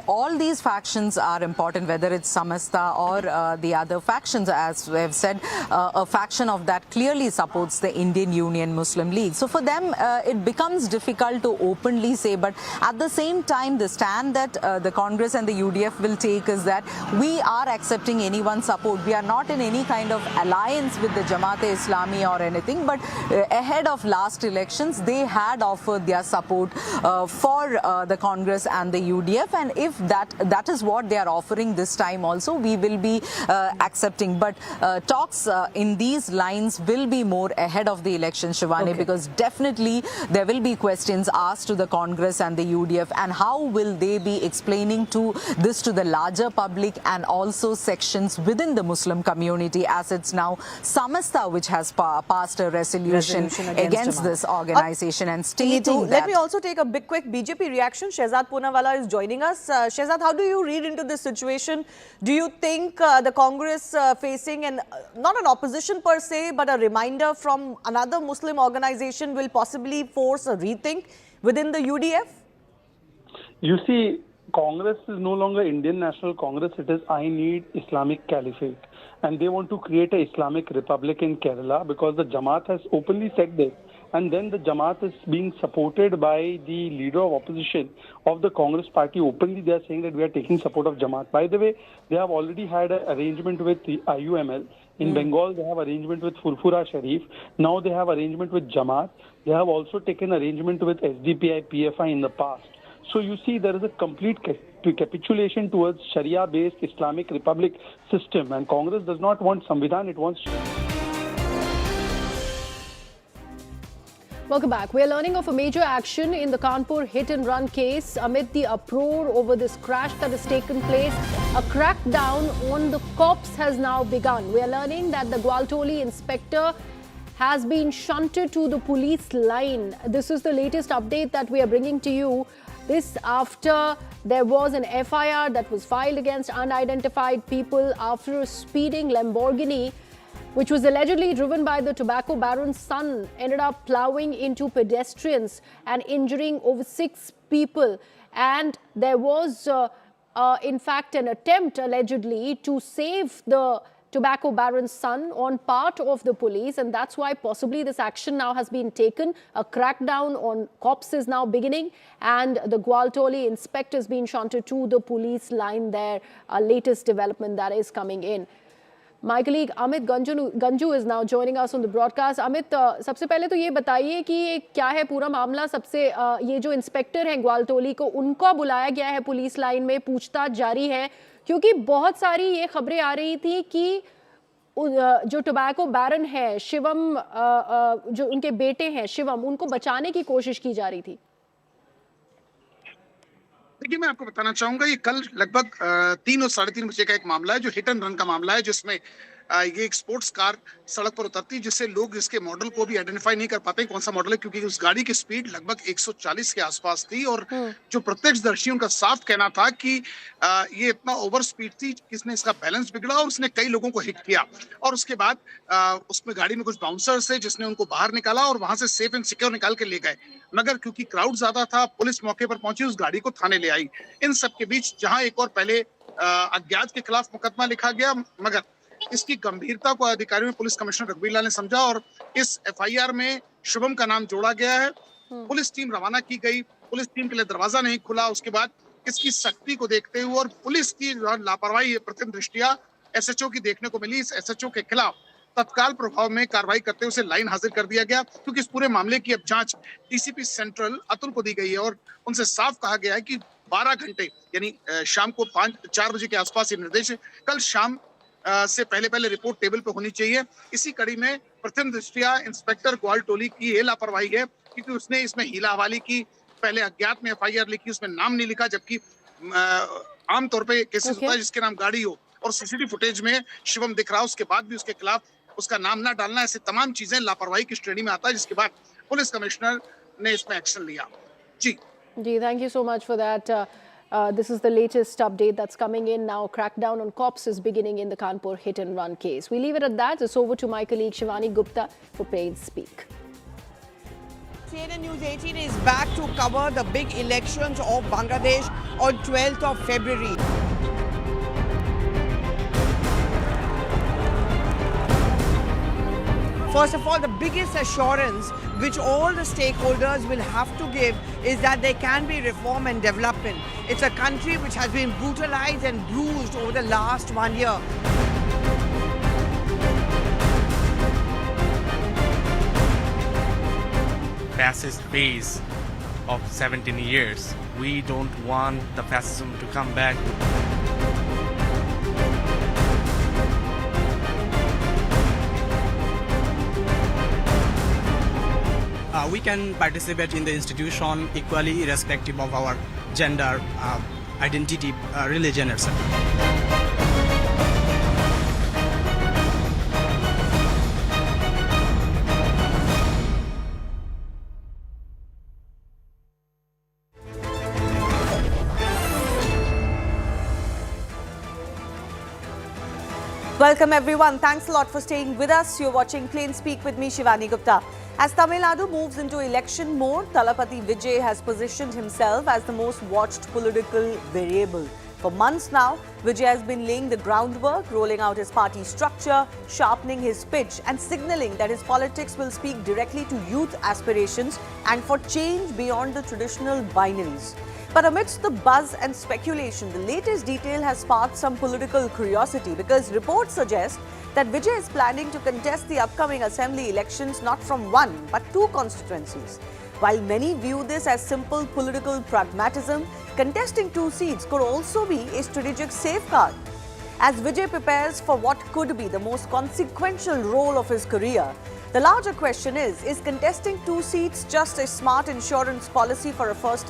all these factions are important, whether it's Samastha or the other factions. As we have said, a faction of that clearly supports the Indian Union Muslim League. So for them, it becomes difficult to openly say, but at the same time, the stand that the Congress and the UDF will take is that we are accepting anyone's support. We are not in any kind of alliance with the Jamaat-e-Islami or anything, but ahead of last elections, they had offered their support for the Congress and the UDF, and if that is what they are offering this time also, we will be accepting. But talks in these lines will be more ahead of the election, Shivani, because definitely there will be questions asked to the Congress and the UDF, and how will they be explaining to the larger public and also sections within the Muslim community, as it's now Samastha which has passed a resolution against this organization and stating that. Let me also take a big quick BJP reaction. Shehzad Poonawalla is joining us. Shehzad, how do you read into this situation? Do you think the Congress facing not an opposition per se, but a reminder from another Muslim organization will possibly force a rethink within the UDF? You see, Congress is no longer Indian National Congress. It is I Need Islamic Caliphate. And they want to create an Islamic Republic in Kerala, because the Jamaat has openly said this. And then the Jamaat is being supported by the leader of opposition of the Congress party. Openly they are saying that we are taking support of Jamaat. By the way, they have already had an arrangement with the IUML. In Bengal, they have arrangement with Furfura Sharif. Now they have arrangement with Jamaat. They have also taken arrangement with SDPI, PFI in the past. So you see, there is a complete capitulation towards Sharia-based Islamic Republic system. And Congress does not want Samvidhan, it wants... Welcome back. We are learning of a major action in the Kanpur hit-and-run case. Amid the uproar over this crash that has taken place, a crackdown on the cops has now begun. We are learning that the Gwaltoli inspector has been shunted to the police line. This is the latest update that we are bringing to you. This after there was an FIR that was filed against unidentified people after a speeding Lamborghini, which was allegedly driven by the tobacco baron's son, ended up plowing into pedestrians and injuring over 6 people. And there was, in fact, an attempt allegedly to save the tobacco baron's son on part of the police, and that's why possibly this action now has been taken. A crackdown on cops is now beginning, and the Gwaltoli inspector has been shunted to the police line there. Latest development that is coming in. My colleague Amit Ganju is now joining us on the broadcast. Amit, सबसे पहले तो ये बताइए कि ये क्या है पूरा मामला। सबसे ये जो इंस्पेक्टर हैं ग्वालटोली को, उनको बुलाया गया है पुलिस लाइन में, पूछताछ जारी है, क्योंकि बहुत सारी ये खबरें आ रही थी कि जो टोबैको बैरन है शिवम, जो उनके बेटे हैं शिवम, उनको बचाने की कोशिश की जा रही थी। देखिए, मैं आपको बताना चाहूंगा, ये कल लगभग 3 और 3:30 बजे का एक मामला है, जो हिट एंड रन का मामला है, जिसमें ये एक स्पोर्ट्स कार सड़क पर उतरती है, जिससे लोग इसके मॉडल को भी आइडेंटिफाई नहीं कर पाते कौन सा मॉडल है, क्योंकि उस गाड़ी की स्पीड लगभग 140 के आसपास थी। और जो प्रत्यक्षदर्शी, उनका साफ कहना था कि ये इतना ओवर स्पीड थी कि इसने इसका बैलेंस बिगड़ा और उसने कई लोगों को हिट किया। और उसके बाद उसमें गाड़ी में कुछ बाउंसर्स थे, जिसने उनको बाहर निकाला और वहां से सेफ एंड सिक्योर निकाल के ले गए। मगर क्योंकि क्राउड ज्यादा था, पुलिस मौके पर पहुंची, उस गाड़ी को थाने ले आई। इन सब के बीच जहां एक और पहले अज्ञात के खिलाफ मुकदमा लिखा गया, मगर इसकी गंभीरता को अधिकारियों में पुलिस कमिश्नर रघुवीर लाल ने समझा और इस एफआईआर में शुभम का नाम जोड़ा गया है। पुलिस टीम रवाना की गई, पुलिस टीम के लिए दरवाजा नहीं खुला। उसके बाद इसकी सख्ती को देखते हुए और पुलिस की लापरवाही प्रथम दृष्टिया एसएचओ की देखने को मिली। इस एसएचओ के खिलाफ तत्काल प्रभाव में कार्रवाई करते हुए उसे लाइन हाजिर कर दिया गया, क्योंकि इस पूरे मामले की अब जांच डीसीपी सेंट्रल अतुल को दी गई है और उनसे साफ कहा गया है कि 12 घंटे यानी शाम को 4 बजे के आसपास ये निर्देश, कल शाम से पहले रिपोर्ट टेबल पे होनी चाहिए। इसी कड़ी में प्रथम दृष्टिया इंस्पेक्टर ग्वालटोली की ये लापरवाही है, क्योंकि उसने इसमें हीला हवाली की, पहले अज्ञात में एफआईआर लिखी, उसमें नाम नहीं लिखा, जबकि आमतौर पे केसेस होता है जिसके नाम गाड़ी हो और सीसीटीवी फुटेज में शिवम दिख रहा, उसके बाद भी उसके खिलाफ उसका नाम ना डालना, ऐसे तमाम चीजें लापरवाही की श्रेणी में आता है, जिसके बाद पुलिस कमिश्नर ने इसमें एक्शन लिया। जी, thank you so much for that. This is the latest update that's coming in now. Crackdown on cops is beginning in the Kanpur hit and run case. We leave it at that. It's over to my colleague Shivani Gupta for Plain Speak. CNN News 18 is back to cover the big elections of Bangladesh on 12th of February. First of all, the biggest assurance which all the stakeholders will have to give is that there can be reform and development. It's a country which has been brutalized and bruised over the last 1 year. Fascist phase of 17 years. We don't want the fascism to come back. We can participate in the institution equally, irrespective of our gender, identity, religion, etc. Welcome everyone. Thanks a lot for staying with us. You're watching Plain Speak with me, Shivani Gupta. As Tamil Nadu moves into election mode, Talapati Vijay has positioned himself as the most watched political variable. For months now, Vijay has been laying the groundwork, rolling out his party structure, sharpening his pitch and signalling that his politics will speak directly to youth aspirations and for change beyond the traditional binaries. But amidst the buzz and speculation, the latest detail has sparked some political curiosity because reports suggest that Vijay is planning to contest the upcoming assembly elections not from 1 but 2 constituencies. While many view this as simple political pragmatism, contesting 2 seats could also be a strategic safeguard. As Vijay prepares for what could be the most consequential role of his career, the larger question is contesting 2 seats just a smart insurance policy for a first-time